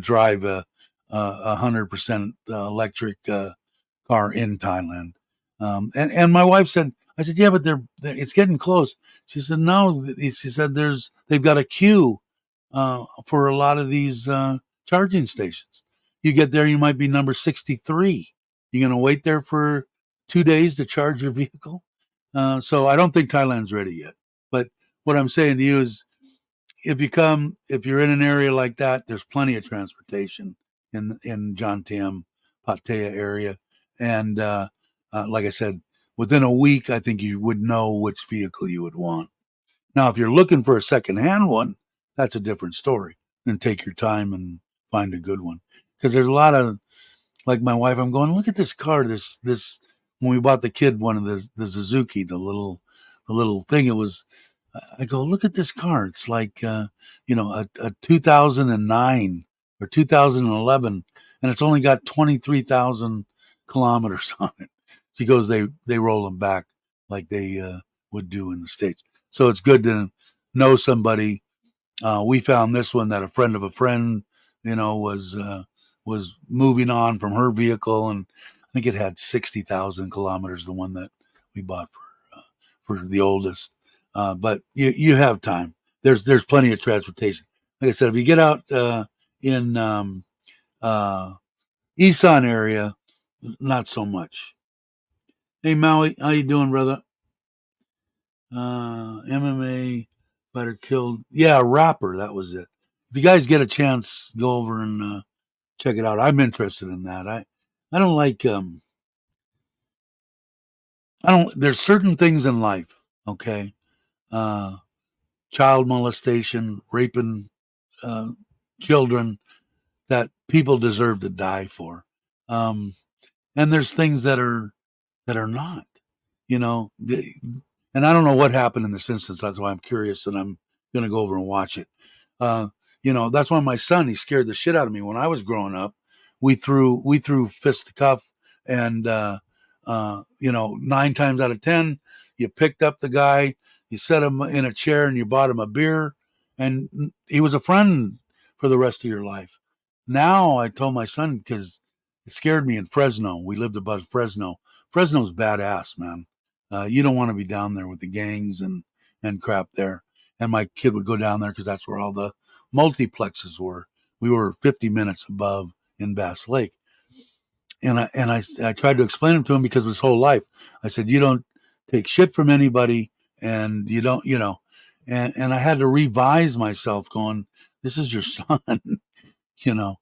drive a 100% electric car in Thailand. And my wife said, I said, yeah, but it's getting close. She said, no. She said they've got a queue for a lot of these charging stations. You get there, you might be number 63. You're going to wait there for 2 days to charge your vehicle. So I don't think Thailand's ready yet. But what I'm saying to you is, if you're in an area like that, there's plenty of transportation in John Tam, Pattaya area, and like I said, within a week, I think you would know which vehicle you would want. Now, if you're looking for a secondhand one, that's a different story. Then take your time and find a good one. Because there's a lot of, like my wife, I'm going, look at this car. This when we bought the kid one of the Suzuki, the little thing. It was. I go, look at this car. It's like a 2009 or 2011, and it's only got 23,000 kilometers on it. She goes, they roll them back like they would do in the States. So it's good to know somebody. We found this one that a friend of a friend, was moving on from her vehicle, and I think it had 60,000 kilometers. The one that we bought for the oldest, but you have time. There's plenty of transportation. Like I said, if you get out in Isan area, not so much. Hey Maui, how you doing, brother? MMA fighter killed. Yeah, rapper. That was it. If you guys get a chance, go over and check it out. I'm interested in that. I don't like I don't. There's certain things in life. Okay, uh, child molestation, raping uh, children that people deserve to die for. Um, and there's things that are not. You know, and I don't know what happened in this instance. That's why I'm curious, and I'm going to go over and watch it. Uh, that's why my son, he scared the shit out of me when I was growing up. We threw fisticuff, and 9 times out of 10, you picked up the guy, you set him in a chair, and you bought him a beer, and he was a friend for the rest of your life. Now I told my son, because it scared me in Fresno. We lived above Fresno. Fresno's badass, man. You don't want to be down there with the gangs and crap there. And my kid would go down there because that's where all the multiplexes were. We were 50 minutes above in Bass Lake. And I tried to explain them to him because of his whole life. I said, you don't take shit from anybody, and you don't, and I had to revise myself going, this is your son, you know.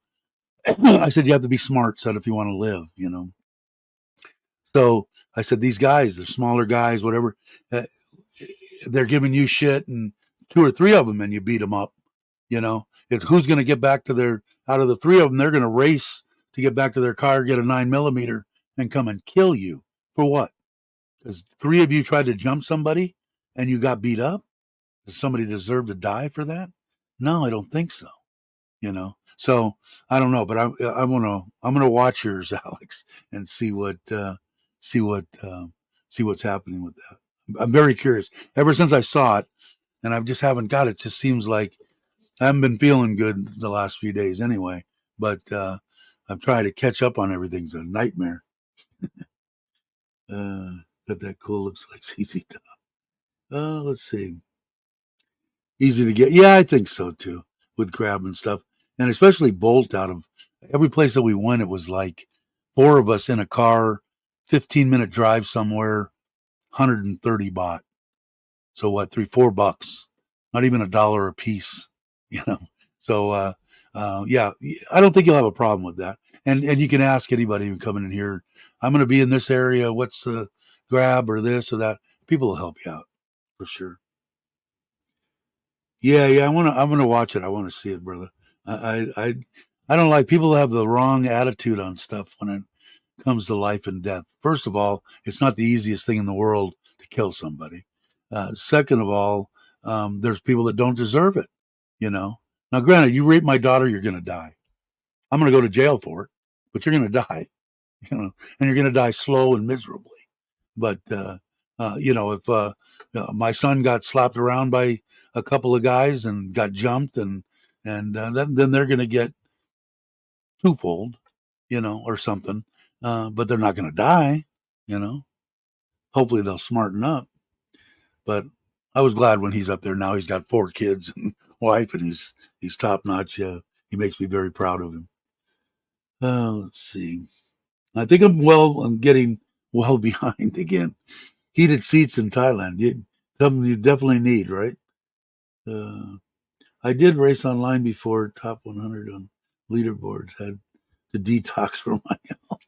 I said, you have to be smart, said, if you want to live. So I said, these guys, they're smaller guys, whatever, uh, they're giving you shit, and 2 or 3 of them, and you beat them up. It's who's going to get back to out of the 3 of them, they're going to race to get back to their car, get a 9mm, and come and kill you. For what? Because 3 of you tried to jump somebody and you got beat up? Does somebody deserve to die for that? No, I don't think so. So I don't know, but I'm gonna watch yours, Alex, and see what see what's happening with that. I'm very curious. Ever since I saw it, and I just haven't got it. Just seems like I haven't been feeling good the last few days anyway. But I'm trying to catch up on everything. It's a nightmare. But that cool looks like CC Top. Let's see. Easy to get. Yeah, I think so too. With Grab and stuff, and especially Bolt. Out of every place that we went, it was like 4 of us in a car, 15-minute drive somewhere, 130 baht. So what? $3-4, not even $1 a piece. You know. So yeah, I don't think you'll have a problem with that. And you can ask anybody coming in here. I'm going to be in this area. What's the Grab or this or that? People will help you out for sure. Yeah. I'm gonna watch it. I want to see it, brother. I don't like people who have the wrong attitude on stuff when it comes to life and death. First of all, it's not the easiest thing in the world to kill somebody. Second of all, there's people that don't deserve it. You know. Now, granted, you rape my daughter, you're gonna die. I'm gonna go to jail for it, but you're gonna die. And you're gonna die slow and miserably. But if my son got slapped around by a couple of guys and got jumped, and then they're going to get twofold, or something. But they're not going to die. You know, hopefully they'll smarten up. But I was glad when he's up there now. He's got 4 kids and wife, and he's top notch. He makes me very proud of him. Let's see. I think I'm getting well behind again. Heated seats in Thailand. Something you definitely need, right? Uh, I did race online before. Top 100 on leaderboards. Had to detox from my health.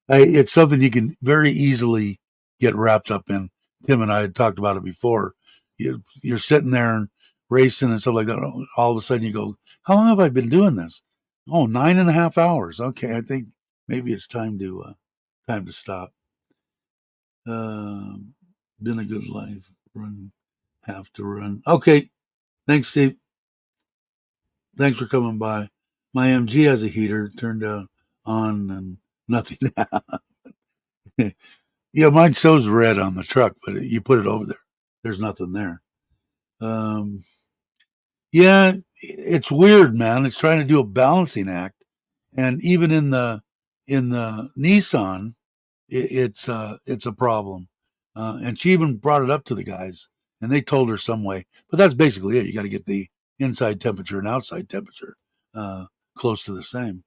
It's something you can very easily get wrapped up in. Tim and I had talked about it before. You're sitting there and racing and stuff like that. All of a sudden you go, how long have I been doing this? Oh, 9.5 hours. Okay, I think maybe it's time to stop. Been a good life. Have to run. Okay, thanks, Steve. Thanks for coming by. My MG has a heater turned on and nothing. Yeah, mine shows red on the truck, but you put it over there. There's nothing there. Um, yeah, it's weird, man. It's trying to do a balancing act, and even in the Nissan, it's a problem. And she even brought it up to the guys, and they told her some way. But that's basically it. You got to get the inside temperature and outside temperature uh, close to the same.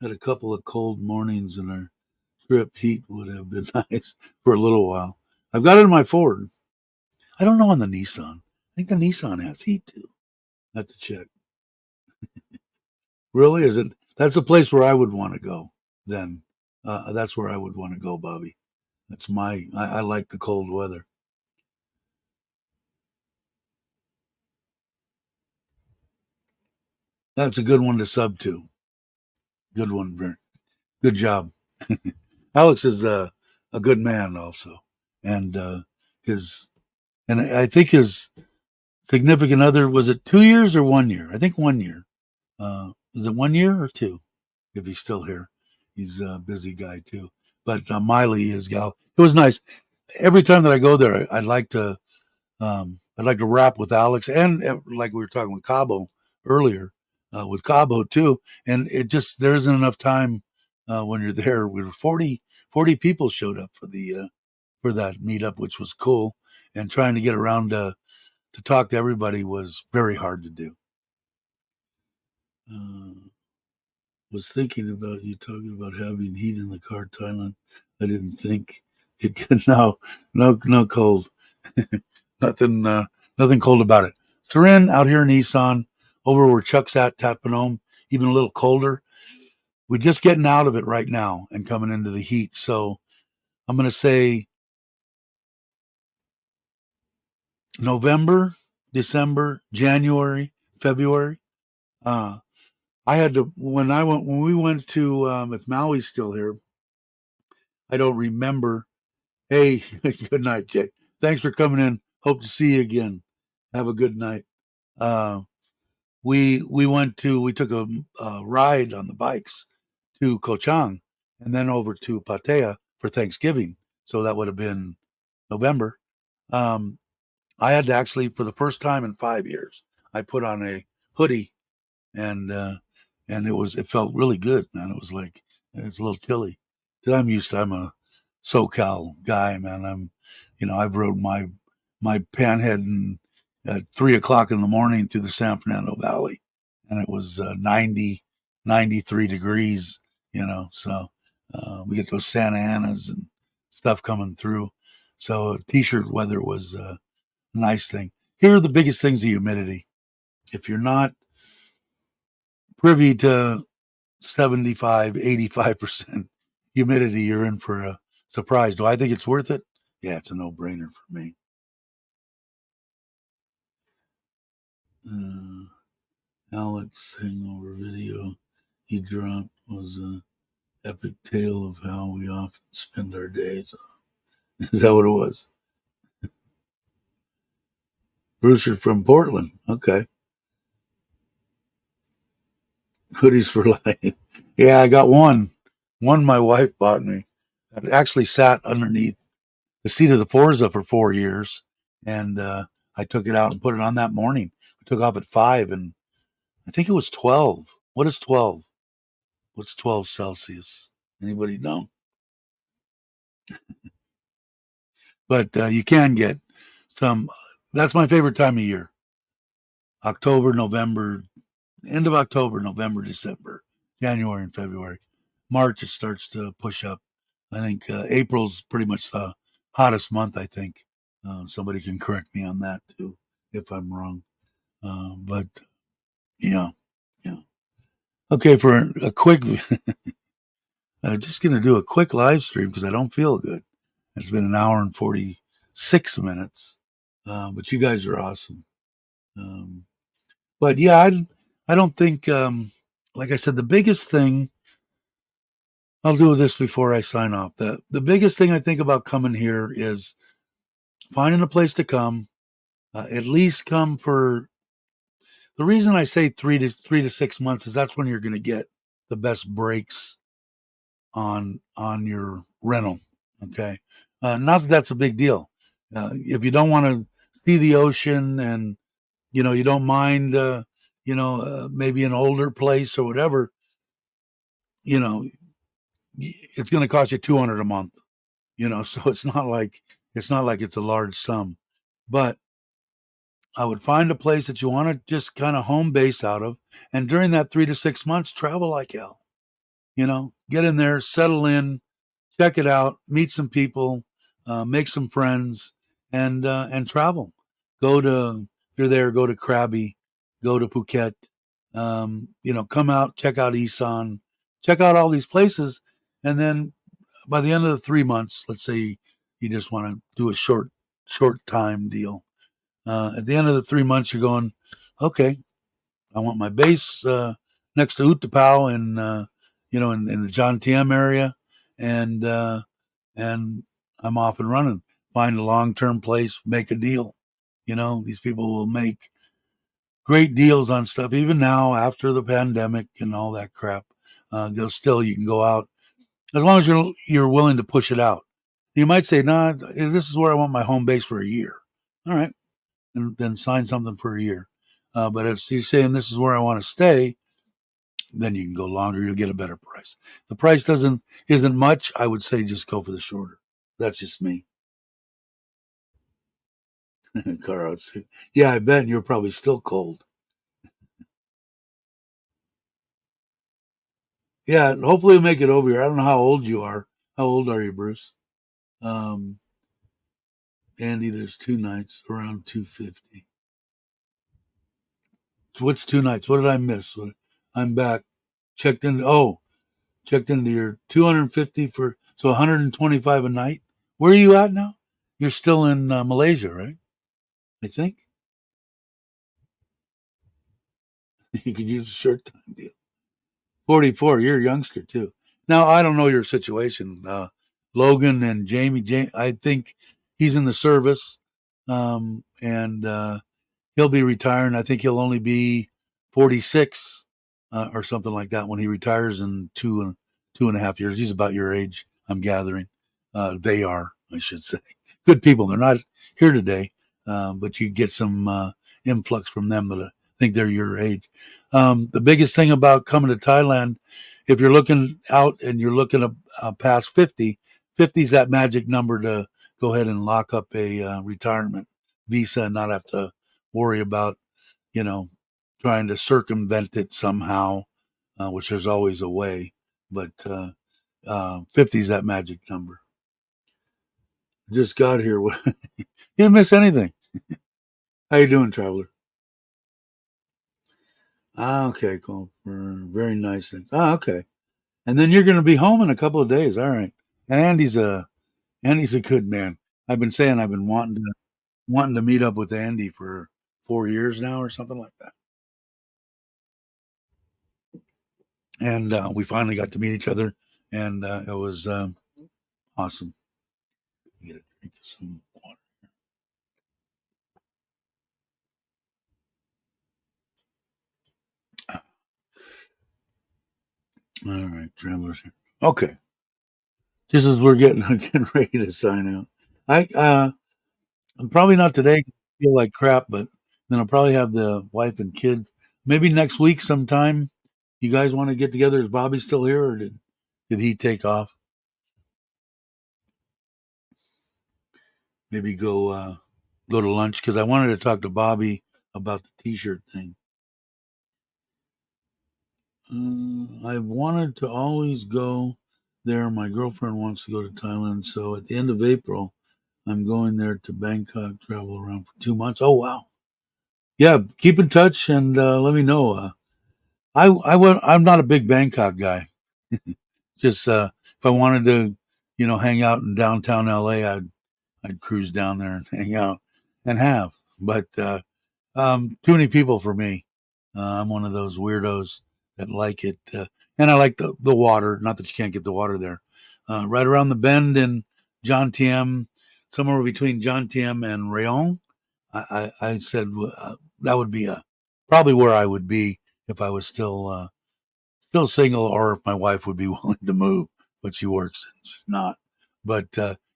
Had a couple of cold mornings, and our trip heat would have been nice for a little while. I've got it in my Ford. I don't know on the Nissan. I think the Nissan has heat too. I have to check. Really? Is it? That's a place where I would want to go. Then that's where I would want to go, Bobby. That's my. I like the cold weather. That's a good one to sub to. Good one, Brent. Good job. Alex is a good man also, and his and I think his significant other, was it 2 years or 1 year? I think 1 year. Is it 1 year or two? If he's still here, he's a busy guy too. But Miley, his gal, it was nice. Every time that I go there, I'd like to rap with Alex, and like we were talking with Cabo earlier, with Cabo too. And it just, there isn't enough time when you're there. We were 40 people showed up for that meetup, which was cool. And trying to get around to talk to everybody was very hard to do. Was thinking about you talking about having heat in the car, Thailand. I didn't think it could. No cold. Nothing, nothing cold about it. Thrin out here in Isan, over where Chuck's at, Tatpanome, even a little colder. We're just getting out of it right now and coming into the heat. So I'm going to say November, December, January, February. Uh, I had to when we went to if Maui's still here. I don't remember. Hey, good night, Jay. Thanks for coming in. Hope to see you again. Have a good night. Uh, we took a ride on the bikes to Kochang and then over to Pattaya for Thanksgiving. So that would have been November. Um, I had to actually, for the first time in 5 years, I put on a hoodie, and it felt really good, man. It was like, it's a little chilly. 'Cause I'm a SoCal guy, man. I've rode my panhead at 3 o'clock in the morning through the San Fernando Valley, and it was 93 degrees. So we get those Santa Anas and stuff coming through. So t-shirt weather was a nice thing. Here are the biggest things: the humidity. If you're not privy to 75, 85% humidity, you're in for a surprise. Do I think it's worth it? Yeah, it's a no-brainer for me. Alex hangover video he dropped was a epic tale of how we often spend our days. Is that what it was? Brewster from Portland. Okay. Hoodies for life. Yeah, I got one. One my wife bought me. It actually sat underneath the seat of the Forza for 4 years, and I took it out and put it on that morning. I took off at 5, and I think it was 12. What is 12? What's 12 Celsius? Anybody know? But you can get some. That's my favorite time of year. October, November, end of October, November, December, January, and February. March, it starts to push up. I think April's pretty much the hottest month, I think. Somebody can correct me on that too if I'm wrong. But yeah, yeah. Okay, for a quick, just going to do a quick live stream because I don't feel good. It's been an hour and 46 minutes. But you guys are awesome. Um, but yeah, I don't think, like I said, the biggest thing, I'll do this before I sign off. The biggest thing I think about coming here is finding a place to come, at least come for, the reason I say 3 to 6 months is that's when you're going to get the best breaks on your rental. Okay, not that that's a big deal. If you don't want to see the ocean and you don't mind, maybe an older place or whatever, you know, it's going to cost you 200 a month. So it's not like it's a large sum, but I would find a place that you want to just kind of home base out of, and during that 3 to 6 months, travel like hell. Get in there, settle in, check it out, meet some people, make some friends, and travel. If you're there, go to Krabi, go to Phuket. Come out, check out Isan, check out all these places, and then by the end of the 3 months, let's say you just want to do a short time deal. At the end of the 3 months, you're going, okay, I want my base next to Utapao in the John Tiem area, and I'm off and running. Find a long-term place, make a deal. These people will make great deals on stuff, even now after the pandemic and all that crap. You can go out as long as you're willing to push it out. You might say, "Nah, this is where I want my home base for a year." All right, and then sign something for a year. But if you're saying this is where I want to stay, then you can go longer. You'll get a better price. The price isn't much. I would say just go for the shorter. That's just me. Car out. Yeah, I bet you're probably still cold. Yeah, hopefully we'll make it over here. I don't know how old you are. How old are you, Bruce? Um, Andy, there's 2 nights around 250. So what's 2 nights? What did I miss? I'm back. Checked in. Oh, checked into your 250 for 125 a night. Where are you at now? You're still in Malaysia, right? I think you could use a short time deal. 44. You're a youngster too. Now I don't know your situation. Logan and Jamie. I think he's in the service, and he'll be retiring. I think he'll only be 46 or something like that when he retires in 2.5 years. He's about your age, I'm gathering. They are, I should say, good people. They're not here today, but you get some influx from them that I think they're your age. The biggest thing about coming to Thailand, if you're looking out and you're looking past 50, 50 is that magic number to go ahead and lock up a retirement visa and not have to worry about, you know, trying to circumvent it somehow, which there's always a way. But 50 is that magic number. Just got here. You didn't miss anything. How you doing, traveler? Okay, cool. Very nice things. Okay. And then you're going to be home in a couple of days. All right. And Andy's a good man. I've been saying I've been wanting to meet up with Andy for 4 years now or something like that. And we finally got to meet each other, and it was awesome. Get a drink of some water. All right, travelers here. Okay, just as we're getting ready to sign out, I'm probably not today. I feel like crap, but then I'll probably have the wife and kids. Maybe next week sometime. You guys want to get together? Is Bobby still here, or did he take off? Maybe go to lunch because I wanted to talk to Bobby about the T-shirt thing. I wanted to always go there. My girlfriend wants to go to Thailand, so at the end of April, I'm going there to Bangkok, travel around for 2 months. Oh wow! Yeah, keep in touch and let me know. I'm not a big Bangkok guy. Just if I wanted to, hang out in downtown LA, I'd cruise down there and hang out and have. But too many people for me. I'm one of those weirdos that like it, and I like the water. Not that you can't get the water there. Right around the bend in John Tiem, somewhere between John Tiem and Rayon. I said that would be probably where I would be if I was still single, or if my wife would be willing to move, but she works and she's not. But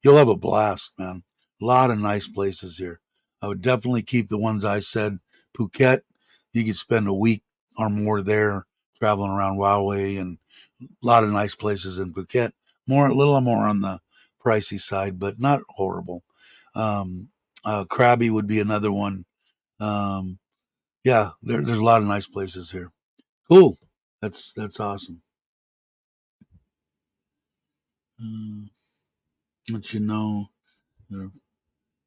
you'll have a blast, man. A lot of nice places here. I would definitely keep the ones I said. Phuket, you could spend a week or more there traveling around Huawei, and a lot of nice places in Phuket. A little more on the pricey side, but not horrible. Um, Krabi would be another one. Um, yeah, there's a lot of nice places here. Cool. That's awesome. Uh, let you know.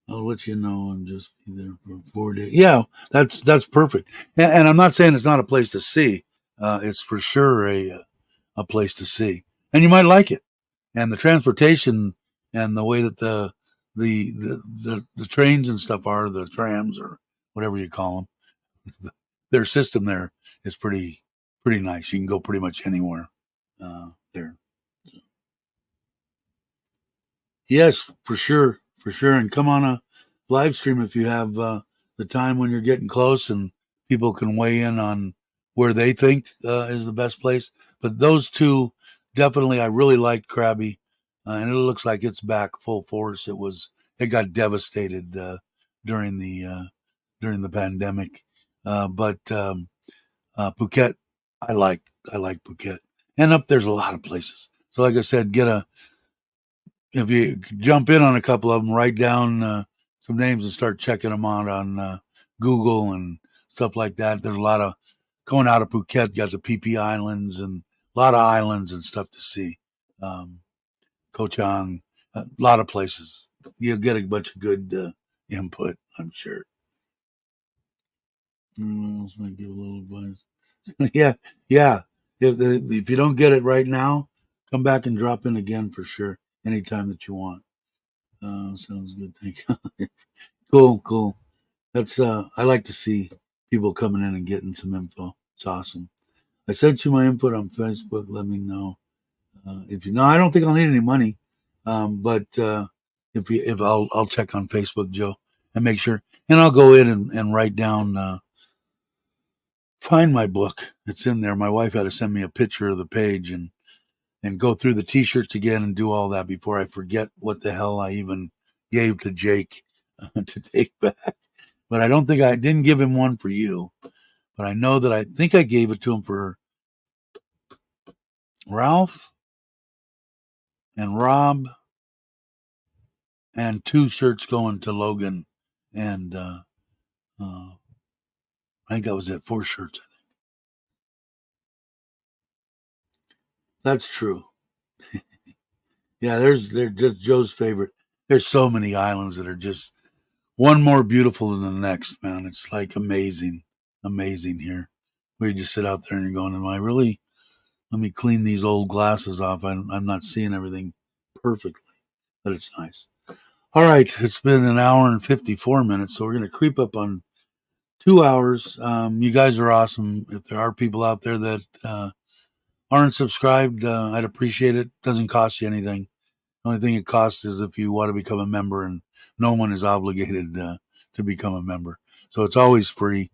I'll let you know and just be there for 4 days. Yeah, that's perfect. And I'm not saying it's not a place to see. It's for sure a place to see, and you might like it. And the transportation and the way that the trains and stuff are, the trams or whatever you call them, their system there is pretty nice. You can go pretty much anywhere there. Yes, for sure. And come on a live stream if you have the time when you're getting close, and people can weigh in on where they think is the best place. But those two, definitely, I really liked Krabby, and it looks like it's back full force. It got devastated during the uh, during the pandemic, but Phuket, I like I like Phuket, and up there's a lot of places. So, like I said, get a if you jump in on a couple of them, write down some names and start checking them out on Google and stuff like that. There's a lot of going out of Phuket, got the PP Islands and a lot of islands and stuff to see. Um, Koh Chang, a lot of places. You'll get a bunch of good input, I'm sure. What else might give a little advice? Yeah, yeah. If you don't get it right now, come back and drop in again for sure, anytime that you want. Sounds good. Thank you. Cool, cool. That's I like to see people coming in and getting some info. It's awesome. I sent you my input on Facebook. Let me know if you know. I don't think I'll need any money, but if I'll check on Facebook, Joe, and make sure, and I'll go in and write down. Find my book. It's in there. My wife had to send me a picture of the page and go through the T-shirts again and do all that before I forget what the hell I even gave to Jake to take back. But I didn't give him one for you. But I know that I think I gave it to him for Ralph and Rob, and two shirts going to Logan, and I think that was it. Four shirts. I think that's true. Yeah, they're just Joe's favorite. There's so many islands that are just one more beautiful than the next, man. It's like amazing, amazing here. Where you just sit out there and you're going, "Am I really? Let me clean these old glasses off. I'm not seeing everything perfectly, but it's nice." All right, it's been an hour and 54 minutes, so we're going to creep up on 2 hours. You guys are awesome. If there are people out there that aren't subscribed, I'd appreciate it. Doesn't cost you anything. The only thing it costs is if you want to become a member, and no one is obligated to become a member. So it's always free.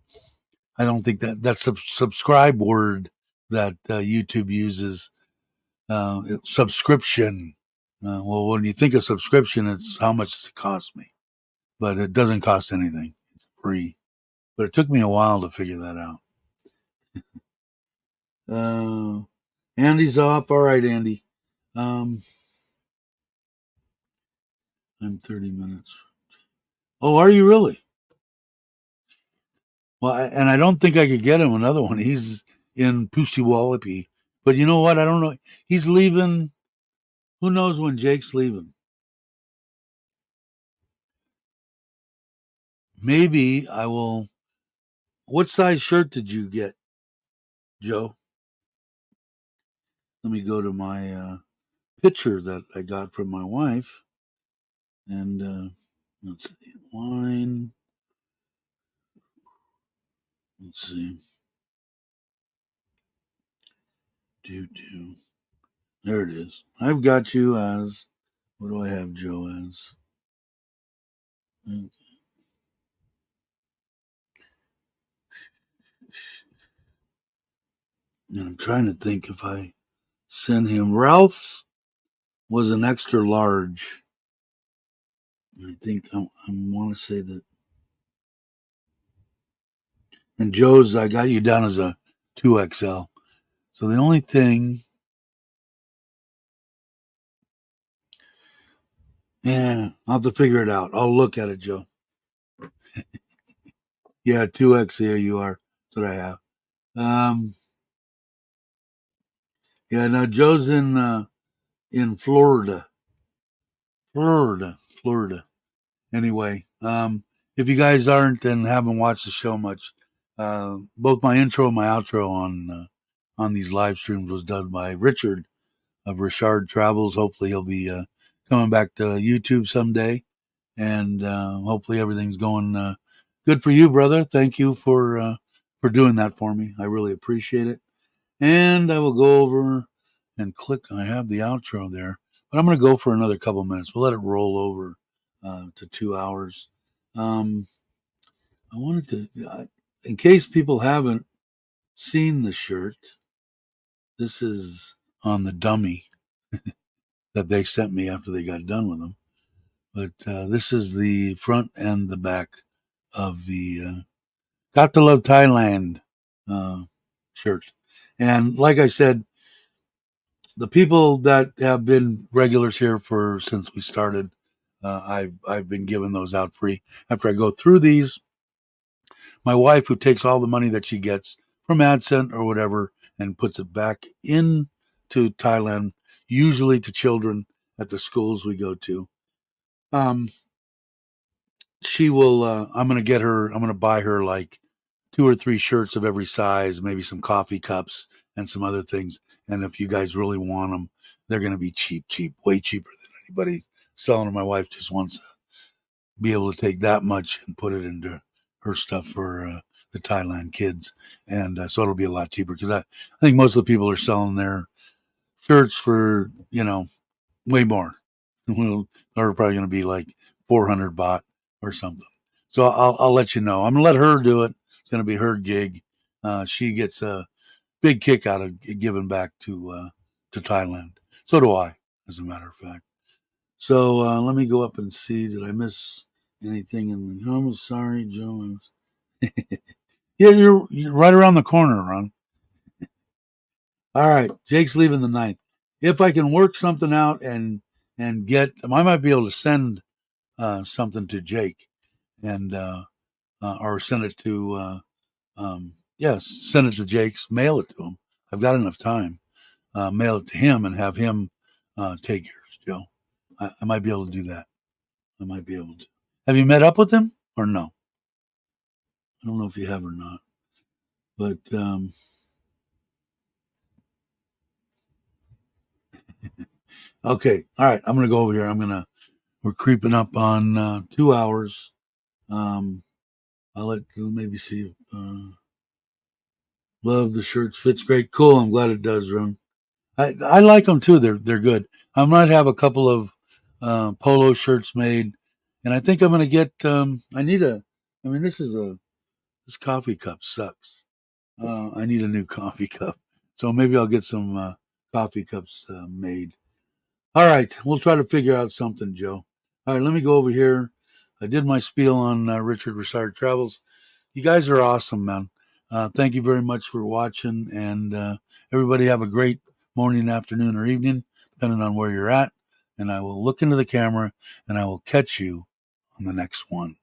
I don't think that subscribe word that YouTube uses, subscription. Well, when you think of subscription, it's how much does it cost me? But it doesn't cost anything. It's free. But it took me a while to figure that out. Uh, Andy's off. All right, Andy. Um, I'm 30 minutes. Oh, are you really? Well, and I don't think I could get him another one. He's in Pushiwallipi. But you know what? I don't know. He's leaving. Who knows when Jake's leaving? Maybe I will. What size shirt did you get, Joe? Let me go to my picture that I got from my wife. And let's see, wine. Let's see. Do. There it is. I've got you as, what do I have Joe as? And I'm trying to think if I send him. Ralph's was an extra large. I think I want to say that. And Joe's, I got you down as a 2XL. So the only thing, yeah, I'll have to figure it out. I'll look at it, Joe. Yeah, 2X, here you are. That's what I have. Yeah, now Joe's in Florida. Florida. Anyway, if you guys aren't and haven't watched the show much, both my intro and my outro on these live streams was done by Richard of Richard Travels. Hopefully, he'll be coming back to YouTube someday, and hopefully everything's going good for you, brother. Thank you for doing that for me. I really appreciate it. And I will go over and click. I have the outro there, but I'm going to go for another couple minutes. We'll let it roll over to 2 hours. I wanted to, in case people haven't seen the shirt, this is on the dummy that they sent me after they got done with them. But this is the front and the back of the GottoLoveThailand shirt. And like I said, the people that have been regulars here since we started, I've been giving those out free. After I go through these, my wife, who takes all the money that she gets from AdSense or whatever and puts it back into Thailand, usually to children at the schools we go to. She will. I'm going to buy her like 2 or 3 shirts of every size, maybe some coffee cups and some other things. And if you guys really want them, they're going to be cheap, way cheaper than anybody selling them. My wife just wants to be able to take that much and put it into her stuff for the Thailand kids. And so it'll be a lot cheaper because I think most of the people are selling their shirts for, way more. They're probably going to be like 400 baht or something. So I'll let you know. I'm going to let her do it. It's going to be her gig. She gets a big kick out of giving back to Thailand. So do I, as a matter of fact. So let me go up and see. Did I miss anything in the? I'm sorry, Joe. Yeah, you're right around the corner, Ron. All right, Jake's leaving the 9th. If I can work something out and get, I might be able to send something to Jake and or send it to yes, send it to Jake's, mail it to him. I've got enough time. Mail it to him and have him take yours, Joe. I might be able to do that. I might be able to. Have you met up with him or no? I don't know if you have or not. But okay, all right. I'm gonna go over here. We're creeping up on 2 hours. I'll maybe see. Love the shirts. Fits great. Cool. I'm glad it does, Ron. I like them too. They're good. I might have a couple of polo shirts made, and I think I'm gonna get. I need a. I mean, this coffee cup sucks. I need a new coffee cup, so maybe I'll get some coffee cups made. All right, we'll try to figure out something, Joe. All right, let me go over here. I did my spiel on Richard Richard Travels. You guys are awesome, man. Thank you very much for watching, and everybody have a great morning, afternoon, or evening, depending on where you're at. And I will look into the camera, and I will catch you on the next one.